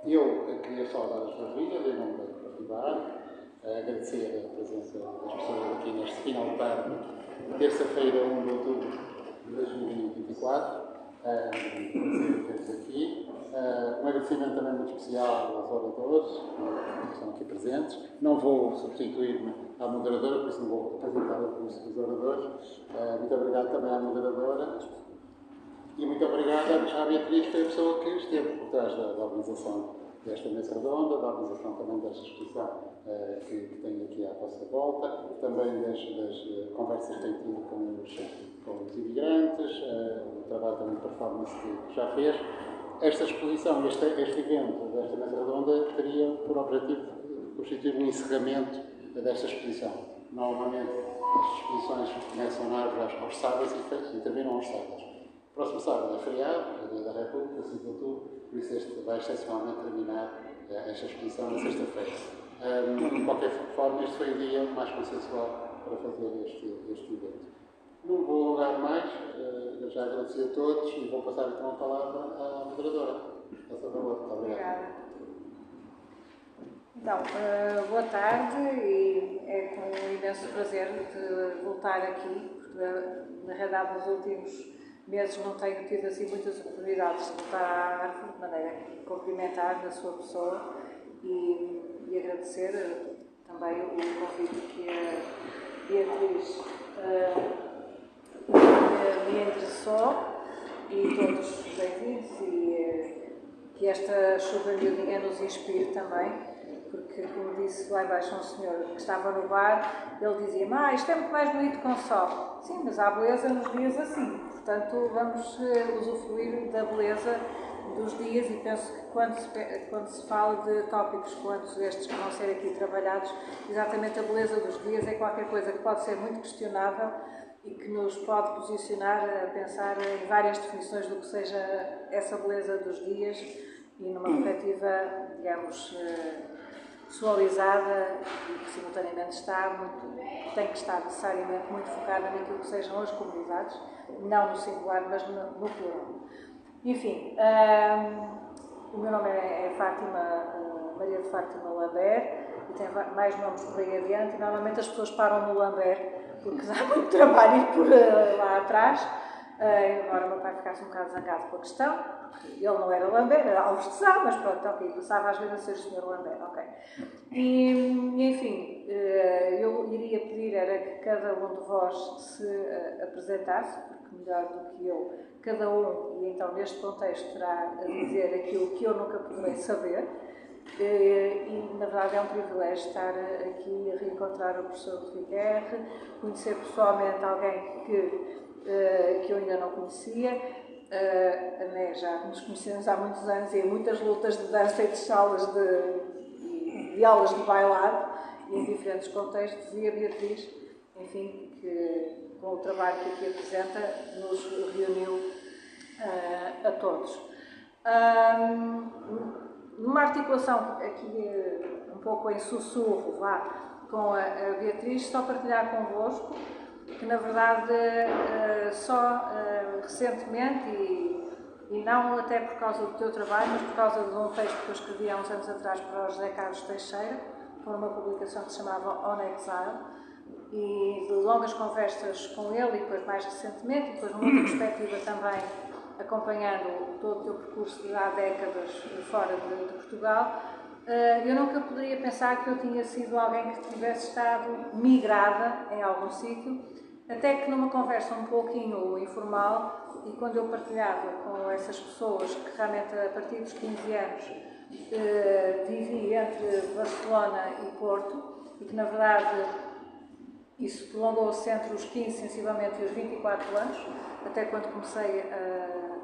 Eu queria só dar as boas-vindas em nome da Partibar, agradecer a presença das pessoas aqui neste final de tarde, terça-feira, 1 de outubro de 2024. Agradecer a todos aqui. Um agradecimento também muito especial aos oradores que estão aqui presentes. Não vou substituir-me à moderadora, por isso não vou apresentar os oradores. Muito obrigado também à moderadora. E muito obrigado à Beatriz, que foi a pessoa que esteve por trás da organização desta mesa redonda, da organização também desta exposição que tem aqui à vossa volta, também das conversas que tem tido com os imigrantes, o trabalho também de performance que já fez. Esta exposição, este evento desta mesa redonda, teria por objetivo constituir um encerramento desta exposição. Normalmente, as exposições começam na árvore aos sábados e terminam aos sábados. O próximo sábado é feriado, é Dia da República, 5 de outubro, por isso este vai excepcionalmente terminar esta exposição na sexta-feira. De qualquer forma, este foi o dia mais consensual para fazer este evento. Não vou alongar mais, já agradeci a todos e vou passar então a palavra à moderadora. Por favor, muito obrigado. Então, boa tarde e é com imenso prazer de voltar aqui, porque na realidade nos últimos meses não tenho tido assim muitas oportunidades de voltar à árvore, de maneira a cumprimentar na sua pessoa e agradecer também o convite que a Beatriz me endereçou e todos bem-vindos e que esta chuva miudinha nos inspire também, porque, como disse lá embaixo um senhor que estava no bar, ele dizia: isto é muito mais bonito com sol. Sim, mas há beleza nos dias assim. Portanto, vamos usufruir da beleza dos dias e penso que quando se fala de tópicos quanto estes que vão ser aqui trabalhados, exatamente a beleza dos dias é qualquer coisa que pode ser muito questionável e que nos pode posicionar a pensar em várias definições do que seja essa beleza dos dias e numa perspectiva, digamos, pessoalizada e que simultaneamente tem que estar necessariamente muito focada naquilo que sejam as comunidades, não no singular, mas no plural. Enfim, o meu nome é Maria de Fátima Lambert, e tem mais nomes por aí adiante, e normalmente as pessoas param no Lambert, porque dá muito trabalho ir por lá atrás, embora o meu pai ficasse um bocado zangado com a questão, porque ele não era Lambert, era Alves de Sá, mas pronto, ok, passava às vezes a ser o Sr. Lambert, ok. E enfim, eu iria pedir era que cada um de vós se apresentasse, porque melhor do que eu, cada um, e então neste contexto terá a dizer aquilo que eu nunca poderei saber, e na verdade é um privilégio estar aqui a reencontrar o professor Rodrigo R, conhecer pessoalmente alguém que eu ainda não conhecia. A Né, já nos conhecemos há muitos anos e em muitas lutas de dança e de salas de aulas de bailado e em diferentes contextos, e a Beatriz, enfim, que com o trabalho que aqui apresenta nos reuniu a todos. Numa articulação aqui um pouco em sussurro com a Beatriz, só partilhar convosco que na verdade só recentemente e não até por causa do teu trabalho, mas por causa de um texto que eu escrevi há uns anos atrás para o José Carlos Teixeira, por uma publicação que se chamava On Exile, e de longas conversas com ele, e depois mais recentemente, e depois numa outra perspectiva também acompanhando todo o teu percurso de há décadas fora de Portugal, eu nunca poderia pensar que eu tinha sido alguém que tivesse estado migrada em algum sítio, até que numa conversa um pouquinho informal, e quando eu partilhava com essas pessoas que realmente a partir dos 15 anos vivi entre Barcelona e Porto, e que na verdade isso prolongou-se entre os 15 sensivelmente e os 24 anos, até quando comecei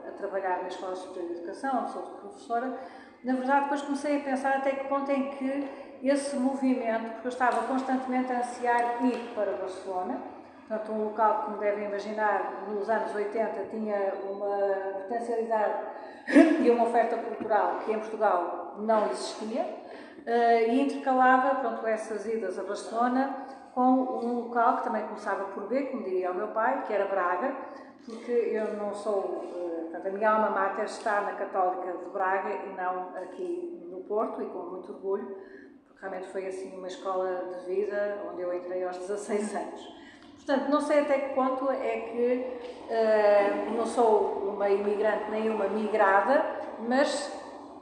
a trabalhar na Escola Superior de Educação, onde sou professora. Na verdade, depois comecei a pensar até que ponto em que esse movimento, porque eu estava constantemente a ansiar ir para Barcelona, portanto, um local que, como devem imaginar, nos anos 80 tinha uma potencialidade e uma oferta cultural que em Portugal não existia, e intercalava, pronto, essas idas a Barcelona com um local que também começava por B, como diria o meu pai, que era Braga, porque eu não sou, portanto, a minha alma mater está na Católica de Braga e não aqui no Porto, e com muito orgulho, porque realmente foi assim uma escola de vida onde eu entrei aos 16 anos. Portanto, não sei até que ponto é que não sou uma imigrante nem uma migrada, mas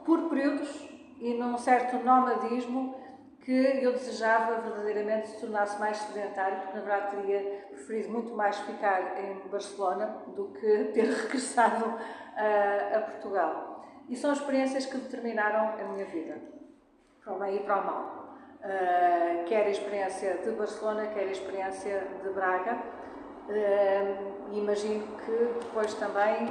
por períodos e num certo nomadismo que eu desejava verdadeiramente se tornasse mais sedentário, porque na verdade teria preferido muito mais ficar em Barcelona do que ter regressado a Portugal. E são experiências que determinaram a minha vida, para o bem e para o mal. Quer a experiência de Barcelona, quer a experiência de Braga. Imagino que depois também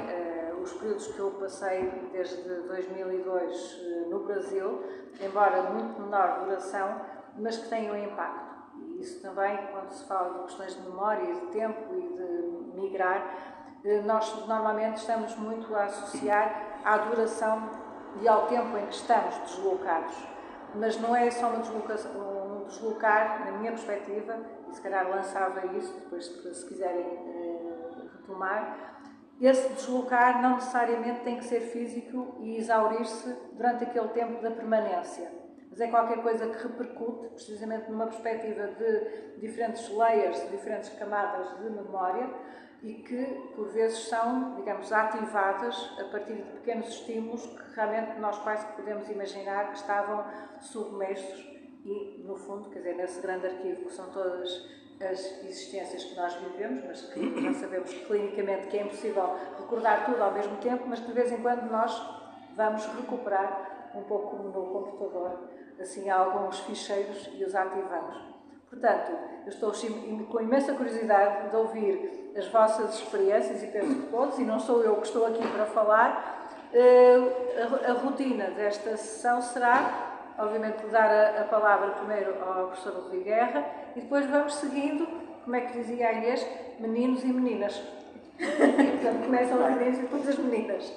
os períodos que eu passei desde 2002 no Brasil, embora muito menor duração, mas que têm um impacto. E isso também, quando se fala de questões de memória, de tempo e de migrar, nós normalmente estamos muito a associar à duração e ao tempo em que estamos deslocados. Mas não é só um deslocar, na minha perspectiva, e se calhar lançava isso, depois se quiserem retomar, esse deslocar não necessariamente tem que ser físico e exaurir-se durante aquele tempo da permanência, mas é qualquer coisa que repercute precisamente numa perspectiva de diferentes layers, de diferentes camadas de memória e que, por vezes, são, digamos, ativadas a partir de pequenos estímulos que realmente nós quase que podemos imaginar que estavam submersos e, no fundo, quer dizer, nesse grande arquivo que são todas as existências que nós vivemos, mas que já sabemos clinicamente que é impossível recordar tudo ao mesmo tempo, mas que de vez em quando nós vamos recuperar um pouco no computador, assim, alguns ficheiros e os ativamos. Portanto, eu estou com imensa curiosidade de ouvir as vossas experiências e penso que todos, e não sou eu que estou aqui para falar. A rotina desta sessão será, obviamente, dar a palavra primeiro ao professor Rodrigo Guerra e depois vamos seguindo, como é que dizia a Inês, meninos e meninas. E, portanto, começam os meninos e depois as meninas.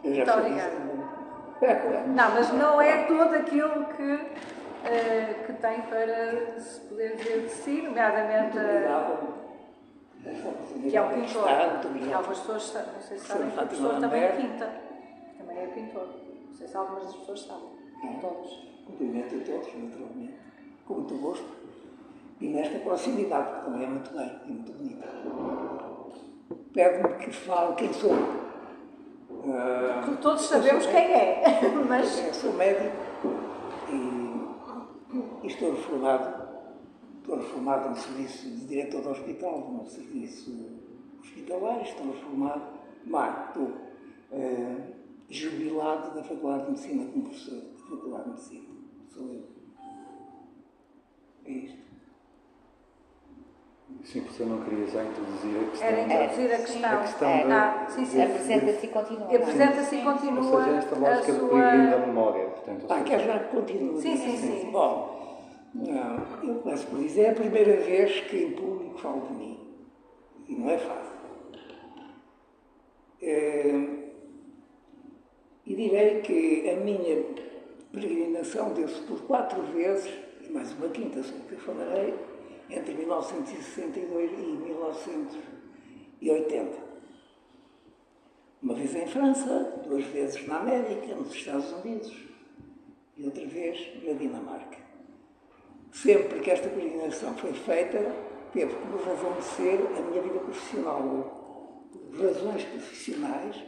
Muito obrigada. Não, mas não é tudo aquilo que tem para se poder dizer de si, nomeadamente que é um pintor. Algumas pessoas, não sei se sabem, que o professor também é pinta. Também é pintor. Não sei se algumas das pessoas sabem. Todos. Cumprimento a todos, naturalmente, com muito gosto. E nesta proximidade, que também é muito bem e muito bonita. Pede-me que fale quem sou. Todos sabemos quem é, mas... Sou médico e estou reformado no serviço de diretor do hospital, no serviço hospitalar, estou reformado, mas estou jubilado da Faculdade de Medicina como professor da Faculdade de Medicina. Sou eu. É isto. Sim, professor, não queria já introduzir a questão. Era introduzir a questão. Sim. Apresenta-se e continua. Apresenta-se e continua. Ou seja, esta lógica do peregrino da memória. Portanto, Quer já que continue? Sim. Bom, eu começo por dizer, é a primeira vez que em público falo de mim. E não é fácil. E direi que a minha peregrinação deu-se por 4 vezes, e mais uma quinta sobre que eu falarei, entre 1962 e 1980. Uma vez em França, 2 vezes na América, nos Estados Unidos, e outra vez na Dinamarca. Sempre que esta peregrinação foi feita, teve como razão de ser a minha vida profissional, ou razões profissionais,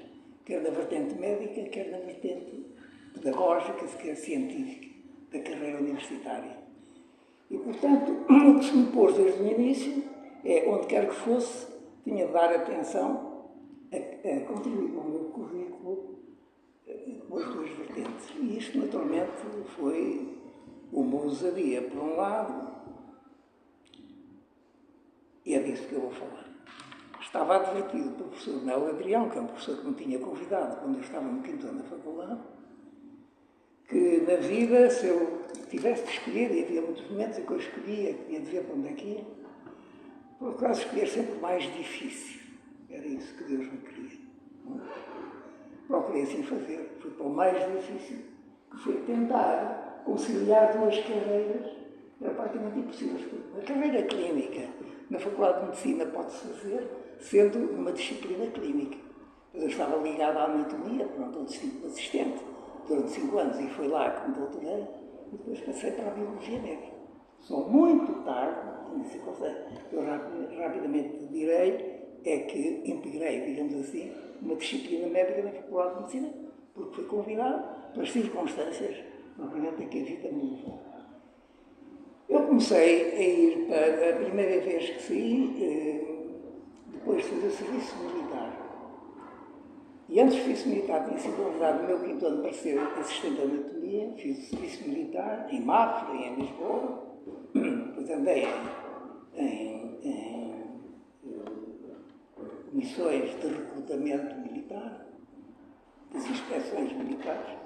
quer na vertente médica, quer na vertente pedagógica, quer científica, da carreira universitária. E, portanto, o que se me pôs desde o início é, onde quer que fosse, tinha de dar atenção a contribuir com o meu currículo com as 2 vertentes. E isto, naturalmente, foi uma ousadia, por um lado, e é disso que eu vou falar. Estava advertido pelo professor Melo Adrião, que é um professor que me tinha convidado quando eu estava no 5º ano da faculdade, que na vida, se eu tivesse de escolher, e havia muitos momentos em que eu escolhia, que tinha de ver para onde é que ia, procurava escolher sempre o mais difícil. Era isso que Deus me queria. Procurei assim fazer. Fui para o mais difícil, que foi tentar conciliar 2 carreiras, era praticamente impossível. A carreira clínica na Faculdade de Medicina pode-se fazer sendo uma disciplina clínica. Eu estava ligado à anatomia, pronto, assistente, durante 5 anos, e foi lá que me doutorei, e depois passei para a biologia médica. Só muito tarde, eu rapidamente direi, é que integrei, digamos assim, uma disciplina médica na Faculdade de Medicina, porque fui convidado pelas circunstâncias, propriamente, a que a vida me levou. Eu comecei a ir para a primeira vez que saí, depois de fazer o serviço militar. E antes do serviço militar tinha sido convidado no meu 5º ano para ser assistente de anatomia, fiz o serviço militar em Mafra e em Lisboa, depois andei em missões de recrutamento militar, das inspeções militares.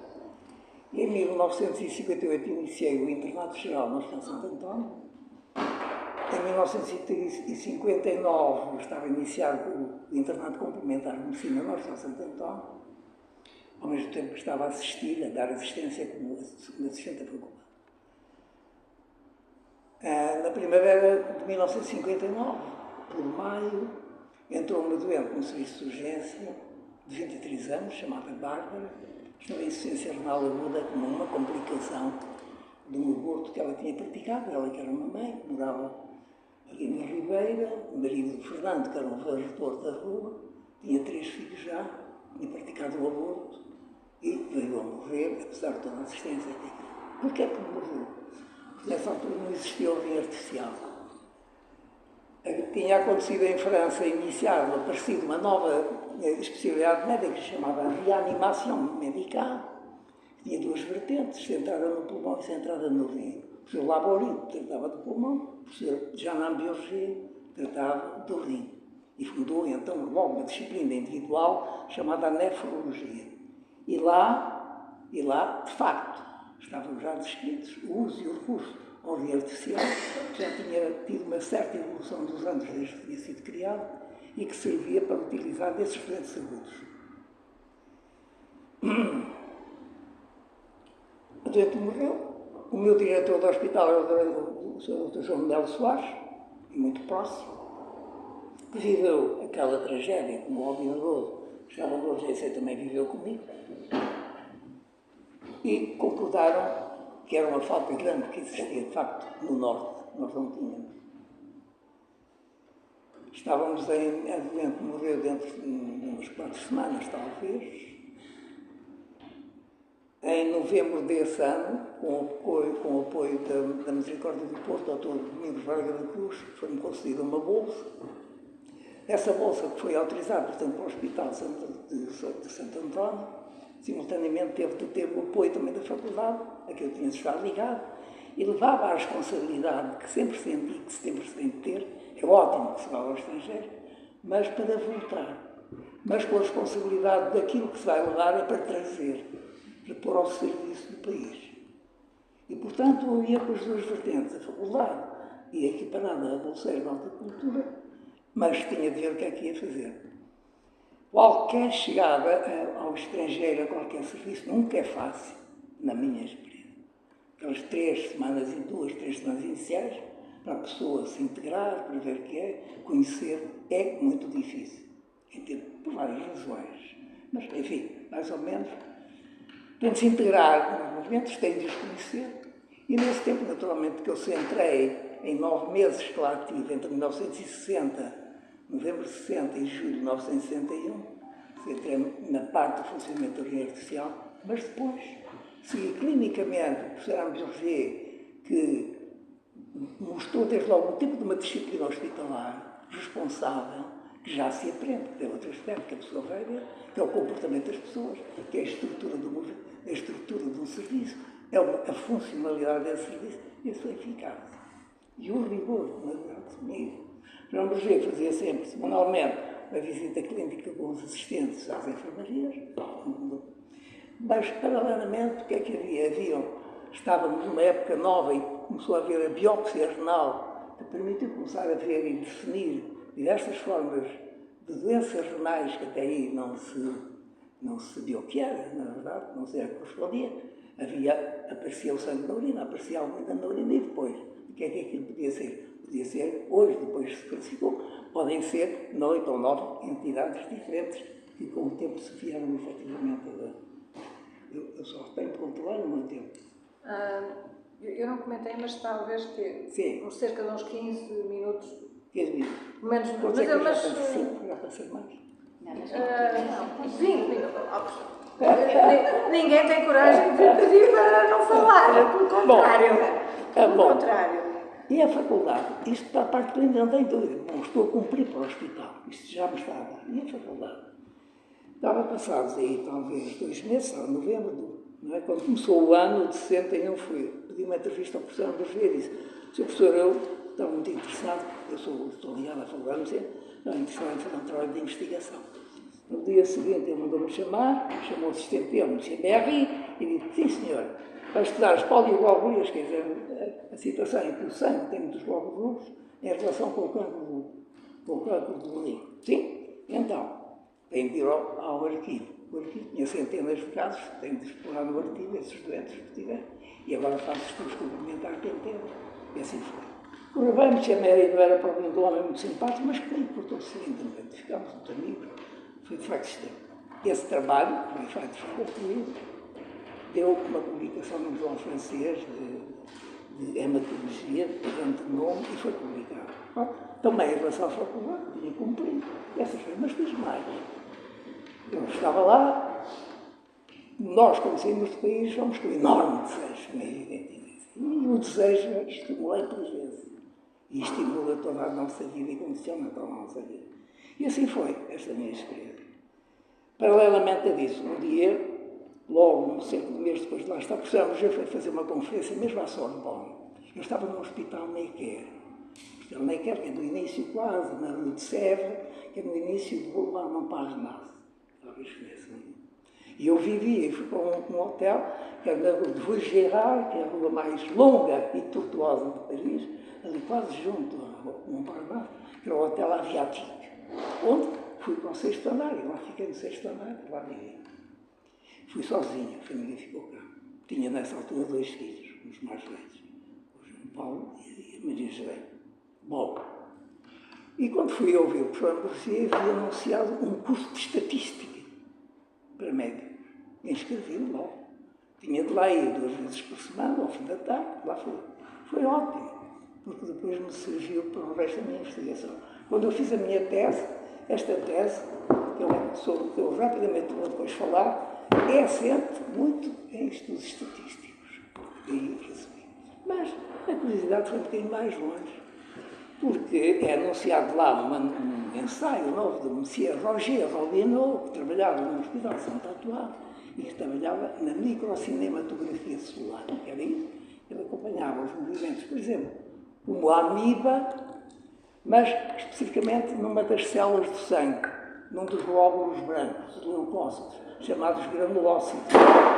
E em 1958 iniciei o Internato Geral no Hospital Santo António. Em 1959 estava iniciado o Internato Complementar de Medicina no Hospital Santo António, ao mesmo tempo que estava a assistir, a dar assistência como assistente da faculdade. Na primavera de 1959, por maio, entrou uma doente no serviço de urgência, de 23 anos, chamada Bárbara, estava em insuficiência renal aguda com uma complicação de um aborto que ela tinha praticado. Ela que era uma mãe, que morava ali na Ribeira, o marido de Fernando, que era um varredor da rua, tinha 3 filhos já, tinha praticado o aborto e veio a morrer, apesar de toda a assistência. Porquê é que morreu? Porque nessa altura não existia ordem artificial. Tinha acontecido em França, iniciado, aparecido uma nova especialidade médica chamada reanimação médica, que tinha 2 vertentes, centrada no pulmão e centrada no rim. O professor Laborie tratava do pulmão, o professor Jean Biorgé tratava do rim. E fundou então logo uma disciplina individual chamada nefrologia. E lá, de facto, estavam já descritos o uso e o recurso à ordem artificial, que já tinha tido uma certa evolução dos anos desde que tinha sido criado e que servia para utilizar desses doentes agudos. O doente morreu. O meu diretor do hospital era o Dr. João Melo Soares, muito próximo, que viveu aquela tragédia como o Albino Charles de urgência também viveu comigo. E concordaram que era uma falta grande que existia, de facto, no Norte. Nós não tínhamos. Estávamos a doente morreu dentro de umas 4 semanas, talvez. Em novembro desse ano, com o apoio da Misericórdia do Porto, Dr. Domingos Vargas da Cruz, foi-me concedida uma bolsa. Essa bolsa que foi autorizada, portanto, para o Hospital de Santo António, simultaneamente teve de ter o apoio também da faculdade, a que eu tinha de estar ligado, e levava a responsabilidade que sempre senti, que sempre se tem de ter. É ótimo que se vá ao estrangeiro, mas para voltar. Mas com a responsabilidade daquilo que se vai levar é para trazer, para pôr ao serviço do país. E, portanto, eu ia com as 2 vertentes, a faculdade e equiparada a bolseiro de alta cultura, mas tinha de ver o que é que ia fazer. Qualquer chegada ao estrangeiro, a qualquer serviço, nunca é fácil, na minha experiência. Aquelas 3 semanas e 2, 3 semanas iniciais, para a pessoa se integrar, para ver o que é, conhecer, é muito difícil. Por várias razões. Mas, enfim, mais ou menos, tem de se integrar nos movimentos, tem de os conhecer. E nesse tempo, naturalmente, que eu centrei em 9 meses que lá tive, entre 1960, novembro de 60 e julho de 1961, centrei na parte do funcionamento da ordem artificial, mas depois segui clinicamente o professor Ambiorgé, que mostrou desde logo um tipo de uma disciplina hospitalar responsável, que já se aprende, que tem outro aspecto que a pessoa vai ver, que é o comportamento das pessoas, que é a estrutura de um serviço, é a funcionalidade desse serviço e a sua eficácia. E o rigor, na verdade, comigo. João Berger fazia sempre, semanalmente, uma visita clínica com os assistentes às enfermarias, mas, paralelamente, o que é que havia? Estávamos numa época nova e começou a haver a biópsia renal, que permitiu começar a ver e definir diversas formas de doenças renais que até aí não se sabia o que era, na verdade, não se correspondia. Aparecia o sangue na urina, aparecia algo na urina e depois, o que é que aquilo podia ser? Podia ser, hoje, depois se classificou, podem ser 8 ou 9 entidades diferentes que com o tempo se vieram efetivamente a dar. Eu só tenho que controlar o meu tempo. Eu não comentei, mas talvez que Sim. cerca de uns 15 minutos. 15 minutos. Menos, Pode ser que eu já passe 5, já passei mais. 20 minutos. Ninguém tem coragem de pedir para não falar, pelo contrário. Pelo contrário. E a faculdade? Isto para a parte que eu ainda não tenho dúvida. Bom, estou a cumprir para o hospital. Isto já me está a dar. E a faculdade? Estava passados aí talvez 2 meses, estava em novembro, não é? Quando começou o ano de 61, pedi uma entrevista ao professor André e disse: Sr. professor, eu estava muito interessado, estou ligado à faculdade, mas estava interessado em fazer um trabalho de investigação. No dia seguinte ele mandou-me chamar, chamou o assistente dele, no CBRI, e disse: sim senhor, para estudar as polioglobulias, quer dizer, a situação em que o sangue tem muitos globulos em relação com o cancro do rim. Sim? Então, tem de ir ao arquivo. O arquivo tinha centenas de casos, tem de explorar no arquivo esses doentes que tiver, e agora faço estudos complementares de tempo. E assim foi. Correu bem, me chamei, não era propriamente um homem muito simpático, mas que me portou-se lindamente. Ficámos muito amigos. Foi de facto extremo. Esse trabalho, que de facto foi concluído, deu uma publicação num jornal francês de hematologia, de grande nome, e foi publicado. Também em relação à faculdade, tinha cumprido. Essas foi, mas fiz mais. Eu estava lá, nós, como saímos do país, vamos com um enorme desejo, como é evidente. E o desejo estimula a inteligência. E estimula toda a nossa vida e condiciona toda a nossa vida. E assim foi esta minha experiência. Paralelamente a disso, um dia, logo, cerca de um mês depois de lá estar, o professor Roger foi fazer uma conferência, mesmo à Sorbonne. Eu estava num hospital Necker. O hospital Necker, que é no início quase, na rua de Sèvres, que é no início do Boulevard Montparnasse. Talvez conheçam. E eu vivia e fui para um hotel, que era na rua de Vaugirard, que é a rua mais longa e tortuosa de Paris, ali quase junto ao Montparnasse, que era o Hotel Aviatique, onde fui para o 6º andar, e lá fiquei no 6º andar, lá vivi. Fui sozinho, a família ficou cá. Tinha nessa altura 2 filhos, os mais velhos, o João Paulo e a Maria José. Bom, e quando fui ouvir o professor Garcia, havia anunciado um curso de estatística para médicos. Inscrevi-me logo. Tinha de lá ir 2 vezes por semana, ao fim da tarde, lá fui. Foi ótimo, porque depois me serviu para o resto da minha investigação. Quando eu fiz a minha tese, esta tese, sobre que eu rapidamente vou depois falar, é assente muito em estudos estatísticos. E recebi. Mas a curiosidade foi um bocadinho mais longe, porque é anunciado lá um ensaio novo do Monsieur Roger Robineau, que trabalhava no Hospital de Santo Atuado e que trabalhava na microcinematografia celular. Que era isso? Ele acompanhava os movimentos, por exemplo, como a amiba, mas especificamente numa das células do sangue, num dos glóbulos brancos, dos leucócitos, chamados granulócitos.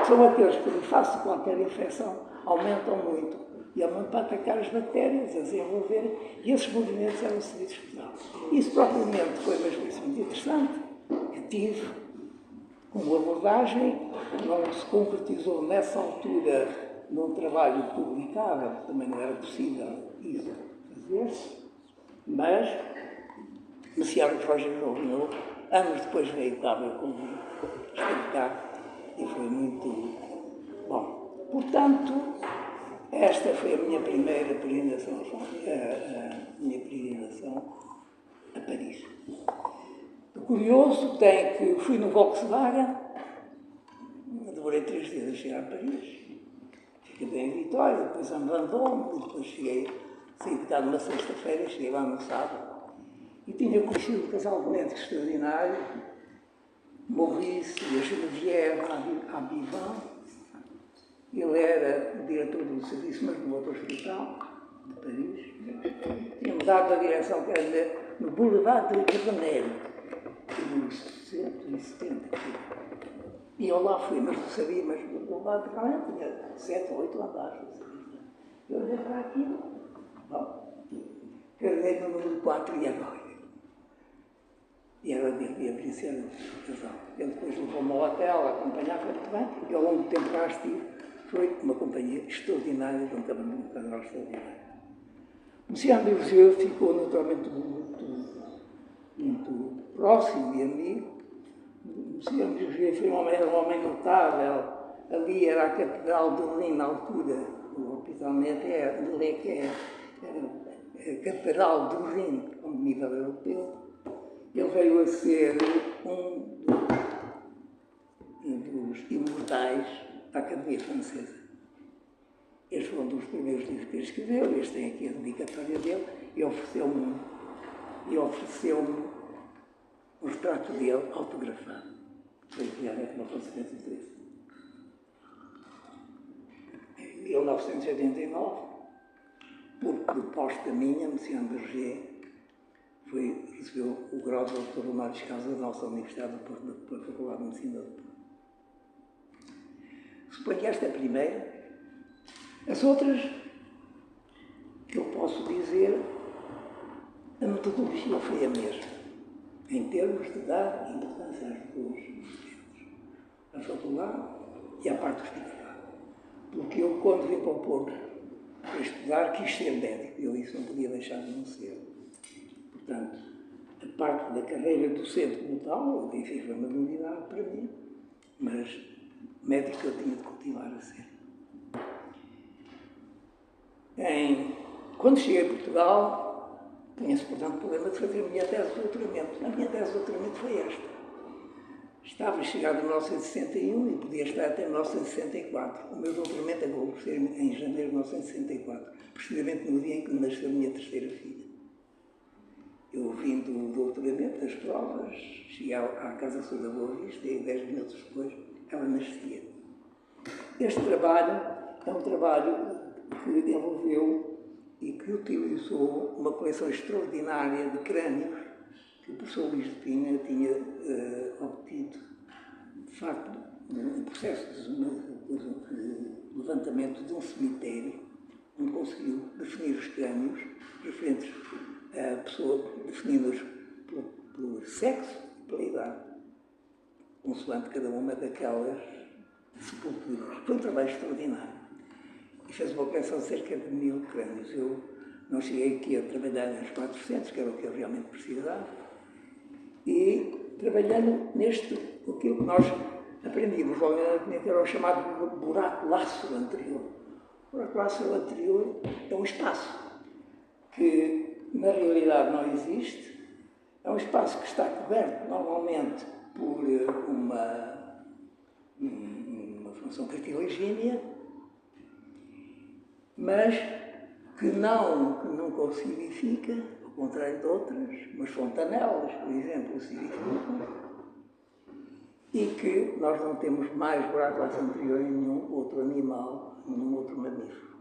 São aqueles que, em face de qualquer infecção, aumentam muito. E aumentam para atacar as bactérias, a desenvolverem, e esses movimentos eram seguidos por tal. Isso propriamente foi uma experiência muito interessante, que tive como abordagem, não se concretizou nessa altura num trabalho publicável, também não era possível isso fazer-se, mas Monsieur Roger Robineau, anos depois veio cá ver comigo, esteve cá, e foi muito bom. Portanto, esta foi a minha primeira peregrinação a Paris. O curioso tem que fui no Volkswagen, demorei 3 dias a chegar a Paris, fiquei em Vitória, depois em Vendôme, depois saí de cá numa sexta-feira, cheguei lá no sábado. E tinha conhecido um casal de médicos extraordinário, Maurice e a Geneviève Abivan. Ele era diretor do serviço, mas no outro hospital de Paris. Tinha-me dado a direção que era no Boulevard de Grenelle, nos 170. E eu lá fui, mas não sabia, mas o Boulevard de Grenelle tinha 7 ou 8 andares. Eu olhei para aquilo, bom, carreguei no número 4 e agora. E era devia vencer a casal. Ele depois levou-me ao hotel, acompanhava muito bem, e ao longo do tempo que lá estive, foi uma companhia extraordinária, de um casal extraordinário. Messias Berger ficou naturalmente muito próximo e amigo. Messias Berger foi era um homem notável. Ali era a Catedral de Rim, na altura, o Hospital Neté, de Leque, era a Catedral do Rim, a nível europeu. Ele veio a ser um dos imortais da Academia Francesa. Este foi um dos primeiros livros que ele escreveu, este tem aqui a dedicatória dele, e ofereceu-me um retrato dele autografado. Foi realmente uma consequência disso. Em 1989, por proposta minha, Messias Berger recebeu o grau de doutor honoris causa da nossa Universidade pela Faculdade de Medicina do Porto. Suponho que esta é a primeira. As outras, que eu posso dizer, a metodologia foi a mesma, em termos de dar importância às duas vertentes, a faculdade e a parte hospitalar. Porque eu, quando vim para o Porto para estudar, quis ser médico, eu isso não podia deixar de não ser. Portanto, a parte da carreira docente como tal, enfim, foi uma novidade para mim, mas médico eu tinha de continuar a ser. Quando cheguei a Portugal, tinha-se, portanto, o problema de fazer a minha tese de doutoramento. A minha tese de doutoramento foi esta. Estava chegado em 1961 e podia estar até 1964. O meu doutoramento acabou por ser em janeiro de 1964, precisamente no dia em que nasceu a minha terceira filha. Eu vim do doutoramento, das provas, cheguei à Casa Sul da Boa Vista e 10 minutos depois ela nascia. Este trabalho é um trabalho que envolveu e que utilizou uma coleção extraordinária de crânios que o professor Luís de Pinha tinha obtido, de facto, um processo de levantamento de um cemitério, onde conseguiu definir os crânios referentes a pessoa, definidos pelo sexo e pela idade, consoante cada uma daquelas sepulturas. Foi um trabalho extraordinário. E fez uma coleção de cerca de 1000 crânios. Eu não cheguei aqui a trabalhar nos 400, que era o que eu realmente precisava, e trabalhando aquilo que nós aprendíamos logo na anatomia, que era o chamado buraco laço anterior. O buraco laço anterior é um espaço que, na realidade, não existe. É um espaço que está coberto, normalmente, por uma função cartilagínea, mas que não calcifica, ao contrário de outras, umas fontanelas, por exemplo, siliconas, e que nós não temos mais buraco laço anterior em nenhum outro animal, nenhum outro mamífero.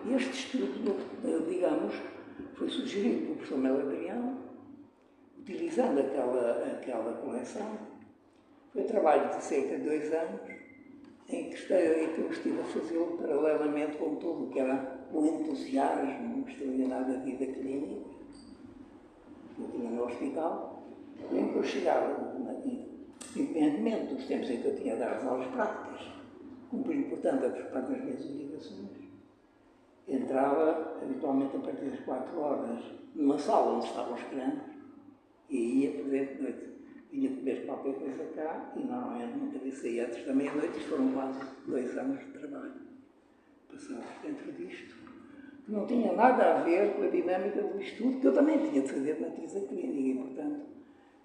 E este estudo, digamos, foi sugerido pelo professor Melo Adrião, utilizando aquela coleção. Foi um trabalho de cerca de 2 anos, em que eu estive a fazê-lo paralelamente com tudo o que era o entusiasmo extraordinário da vida clínica que eu tinha no hospital, e em que eu chegava, independentemente dos tempos em que eu tinha dado as aulas práticas, cumprindo, portanto, a parte das minhas obrigações, entrava habitualmente a partir das 4 horas numa sala onde estavam os crânios e ia, por exemplo, de noite. Vinha comer qualquer coisa cá e normalmente nunca disse antes da meia-noite. Isto foram quase 2 anos de trabalho passados dentro disto, que não tinha nada a ver com a dinâmica do estudo, que eu também tinha de fazer na matriz clínica e, portanto,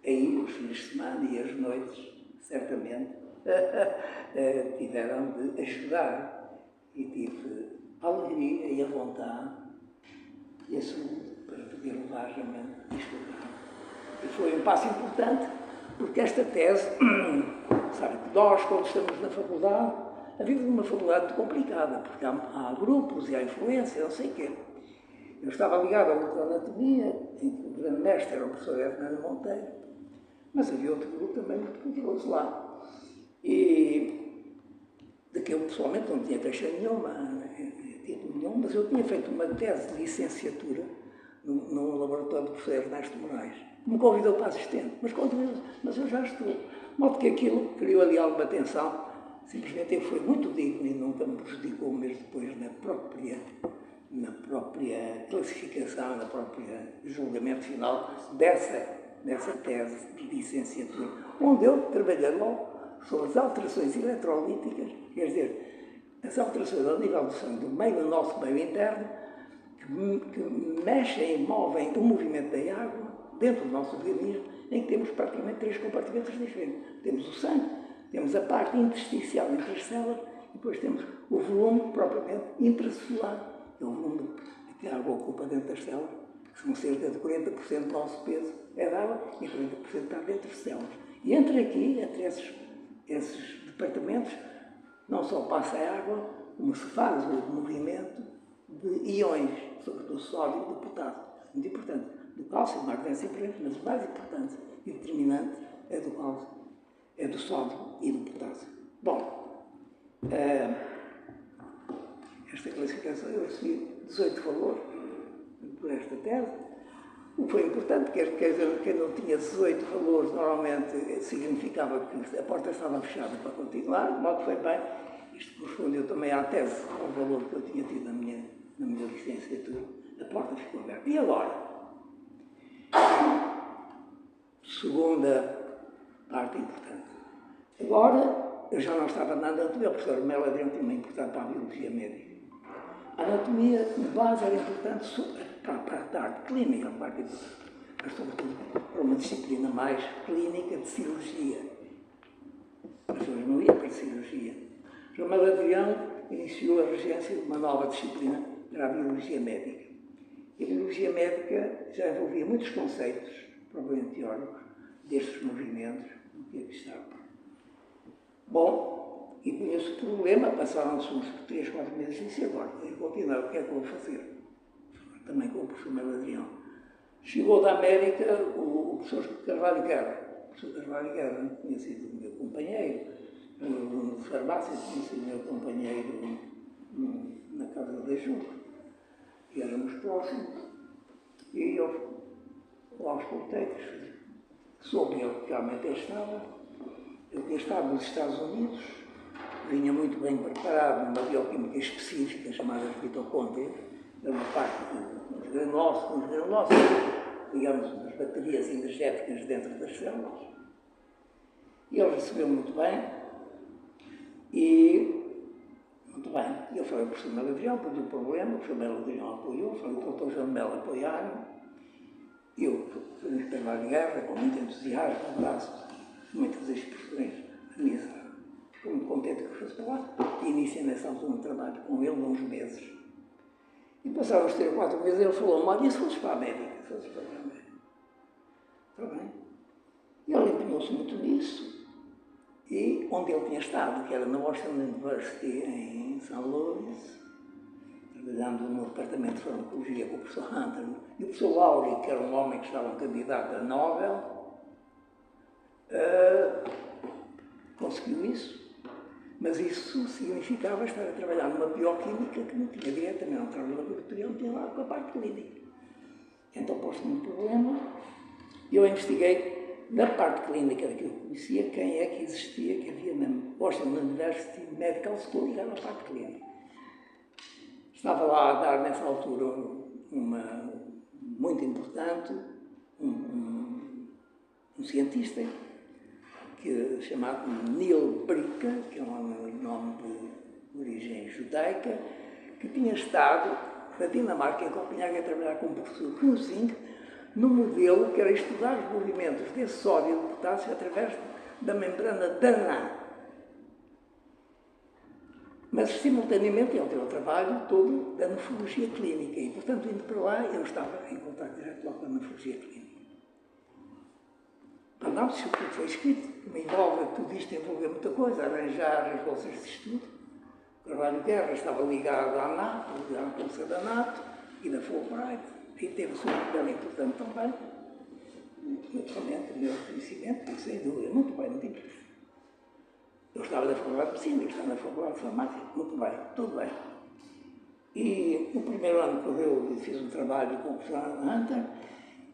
aí os fins de semana e as noites, certamente, tiveram de ajudar e tive a alegria e a vontade e a saúde para poder levar realmente a estudar. E foi um passo importante, porque esta tese, sabe, que nós, quando estamos na faculdade, a vida de uma faculdade é muito complicada, porque há grupos e há influência, não sei o quê. Eu estava ligado ao grupo de anatomia, em que o grande mestre era o professor Hernando Monteiro, mas havia outro grupo também muito poderoso lá. E de que eu pessoalmente não tinha queixa nenhuma, título nenhum, mas eu tinha feito uma tese de licenciatura num laboratório do professor Ernesto Moraes. Me convidou para assistente, mas eu já estou. De modo que aquilo criou ali alguma tensão. Simplesmente ele foi muito digno e nunca me prejudicou, mesmo depois na própria própria classificação, no próprio julgamento final dessa tese de licenciatura, onde eu trabalhei logo sobre as alterações eletrolíticas, quer dizer, as alterações ao nível do sangue, do nosso meio interno, que mexem e movem o movimento da água dentro do nosso organismo, em que temos praticamente 3 compartimentos diferentes. Temos o sangue, temos a parte intersticial entre as células, e depois temos o volume propriamente intracelular, que é o volume que a água ocupa dentro das células, que são cerca de 40% do nosso peso é de água e 40% está dentro das células. E entre esses departamentos, não só passa a água, como se faz o movimento de íons, sobretudo do sódio e do potássio. Muito importante. Do cálcio, do magnésio é importante, mas o mais importante e determinante é do cálcio, é do sódio e do potássio. Bom, esta classificação eu recebi 18 valores por esta tese. O que foi importante, quer dizer, quem não tinha 18 valores normalmente significava que a porta estava fechada para continuar, de modo que foi bem. Isto correspondeu também à tese, ao valor que eu tinha tido na minha licenciatura. A porta ficou aberta. E agora? Segunda parte importante. Agora, eu já não estava na anatomia, o professor Melo Adrião tinha uma importante para a biologia médica. A anatomia, de base, era importante para a arte clínica, mas sobretudo para uma disciplina mais clínica de cirurgia. As pessoas não iam para a cirurgia. O professor Melo Adrião iniciou a regência de uma nova disciplina para a biologia médica. E a biologia médica já envolvia muitos conceitos, propriamente teóricos, destes movimentos, do que aqui está. Bom, e com esse problema passaram-se uns 3, 4 meses e disse agora, eu continuar, o que é que eu vou fazer? Também com o professor Melo Adrião. Chegou da América o professor Carvalho Guerra. O professor Carvalho Guerra tinha sido meu companheiro, de farmácia, tinha sido meu companheiro na Casa da Juca. E éramos próximos. E eu lá aos conteiros, soube ele que realmente estava. Eu que estava nos Estados Unidos, vinha muito bem preparado numa bioquímica específica chamada mitocôndria, era uma parte dos granulócitos, digamos, das baterias energéticas dentro das células. E ele recebeu muito bem, muito bem. Eu falei para o professor Melo Adrião, pedi o problema, o professor Melo Adrião apoiou, falei para o doutor João Melo apoiaram. Eu fui para a guerra com muito entusiasmo, abraços, muitas expressões da mesa. Fico muito contente que eu fosse para lá e iniciei nessa altura um trabalho com ele uns meses. E passaram uns 3 ou 4 meses ele falou, olha, e se fosses para a América? Se fosses para a América. Está bem? E ele empenhou-se muito nisso. E onde ele tinha estado, que era na Washington University em São Luís, trabalhando no departamento de farmacologia com o professor Hunter, e o professor Lowry, que era um homem que estava candidato a Nobel, conseguiu isso. Mas isso significava estar a trabalhar numa bioquímica que não tinha diretamente, não estava no laboratório, não tinha lá com a parte clínica. Então pôs-me um problema e eu investiguei na parte clínica que eu conhecia quem é que existia, que havia na Washington University Medical School ligado à parte clínica. Estava lá a dar nessa altura uma muito importante, um cientista chamado Neil Bricka, que é um nome de origem judaica, que tinha estado na Dinamarca, em Copenhague, a trabalhar com o professor Knusing, num modelo que era estudar os movimentos desse sódio e do potássio através da membrana Danã. Mas, simultaneamente, ele teve o trabalho todo da nefrologia clínica e, portanto, indo para lá, eu estava em contato direto lá com a nefrologia clínica. A análise que foi escrito, que me envolve, tudo isto envolveu muita coisa, arranjar as bolsas de estudo. O Carvalho Guerra estava ligado à NATO, ligado à bolsa da NATO e da Fulbright, e teve o seu papel importante também. Naturalmente, o meu conhecimento, sem dúvida, muito bem, muito importante. Eu estava na Faculdade de Medicina, eu estava na Faculdade de Farmácia, muito bem, tudo bem. E no primeiro ano que eu fiz um trabalho com o professor Hunter,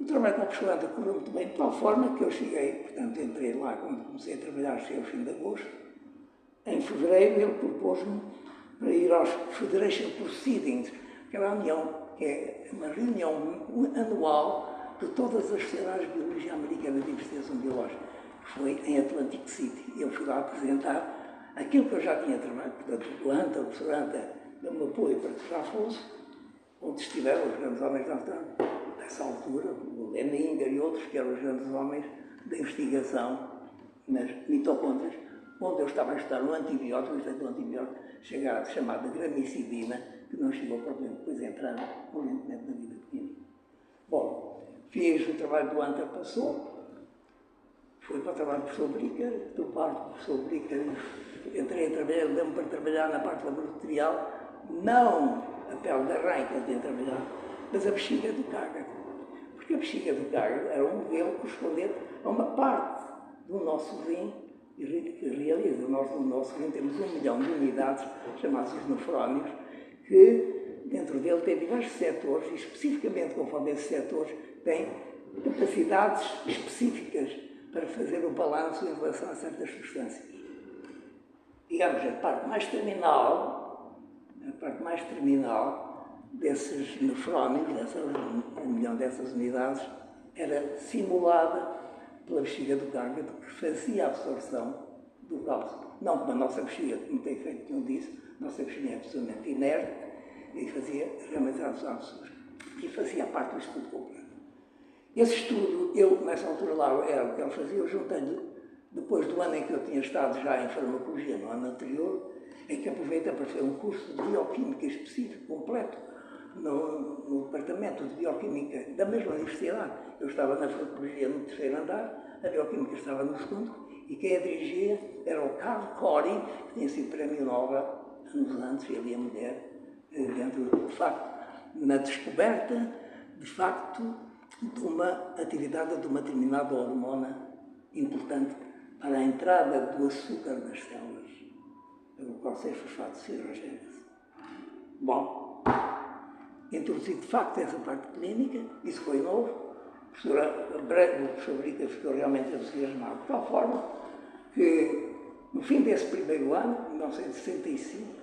o trabalho com o professor Hunter correu muito bem, de tal forma que eu cheguei, portanto, entrei lá quando comecei a trabalhar, cheguei ao fim de agosto. Em fevereiro, ele propôs-me para ir aos Federation Proceedings, que era a união que é uma reunião anual de todas as sociedades de biologia americana de investigação biológica, que foi em Atlantic City. Eu fui lá apresentar aquilo que eu já tinha trabalhado, portanto, o ANTA, o professor ANTA, deu-me apoio para que já fosse, onde estiveram os grandes homens dessa altura, o Leninger e outros, que eram os grandes homens da investigação nas mitocôndrias, onde eu estava a estudar um antibiótico, o efeito do antibiótico chamado gramicidina, que não chegou propriamente depois a entrar correntemente na vida clínica. Bom, fiz o trabalho do ANTA, passou, fui para o trabalho do professor Bricker, do parte do professor Bricker, entrei a trabalhar, deu-me para trabalhar na parte laboratorial, não a pele da rã que eu tinha trabalhado, mas a bexiga do cágado. Porque a bexiga do cágado era um modelo correspondente a uma parte do nosso rim, que realiza o nosso rim, temos 1 milhão de unidades, chamadas os nefrónios, que dentro dele tem diversos setores, e especificamente conforme esses setores têm capacidades específicas para fazer o balanço em relação a certas substâncias. Digamos, a parte mais terminal desses nefrónios, 1 milhão dessas unidades, era simulada pela bexiga do cágado, que fazia a absorção do cálcio. Não como a nossa bexiga, que não tem feito nenhum disso, a nossa bexiga é absolutamente inerte, e fazia realmente a absorção, e fazia parte do estudo completo. Esse estudo, eu, nessa altura lá, era o que ele fazia, eu juntei-lhe, depois do ano em que eu tinha estado já em farmacologia, no ano anterior, em que aproveitei para fazer um curso de bioquímica específico, completo, no departamento de bioquímica da mesma universidade. Eu estava na farmacologia no 3º andar, a bioquímica estava no 2º, e quem a dirigia era o Carl Corey, que tinha sido prémio Nobel anos antes, ele e a mulher, dentro, de facto, na descoberta, de facto, de uma atividade de uma determinada hormona importante para a entrada do açúcar nas células, pelo qual se fosfato de hidrogênese. Bom, introduzi de facto essa parte clínica, isso foi novo, o professor Brica ficou realmente entusiasmado, de tal forma que no fim desse primeiro ano, 1965,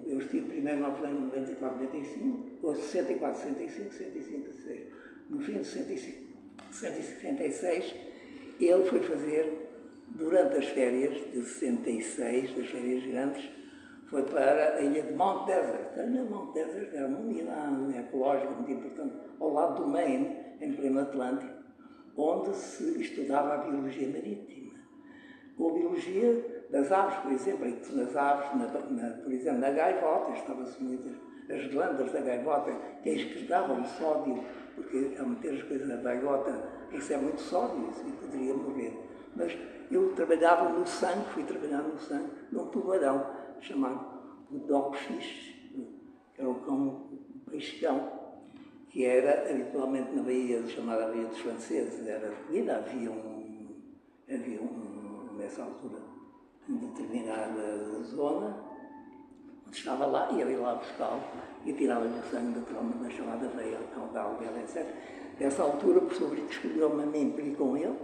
eu estive primeiro no ano 94, 95, ou 64, 65, 65, 66. No fim de 166, ele foi fazer, durante as férias de 66, das férias grandes, foi para a ilha de Mount Desert. A ilha de Mount Desert era uma unidade ecológica muito importante, ao lado do Maine, em pleno Atlântico, onde se estudava a biologia marítima. Ou a biologia das aves, por exemplo, nas aves, por exemplo, na gaivota, estavam-se muitas, as glândulas da gaivota, que excretavam o sódio, porque ao meter as coisas na gaivota recebe muito sódio e poderia morrer. Mas eu trabalhava no sangue, fui trabalhar no sangue, num tubarão chamado o dogfish, que era um peixe-cão, que era habitualmente na baía, chamada Baía dos Franceses, era recolhida, havia nessa altura, em determinada zona, onde estava lá, ia ir lá buscá-lo e tirava-lhe o sangue naturalmente na chamada veia caudal dela, etc. Nessa altura, o professor Brito escolheu-me a mim para ir com ele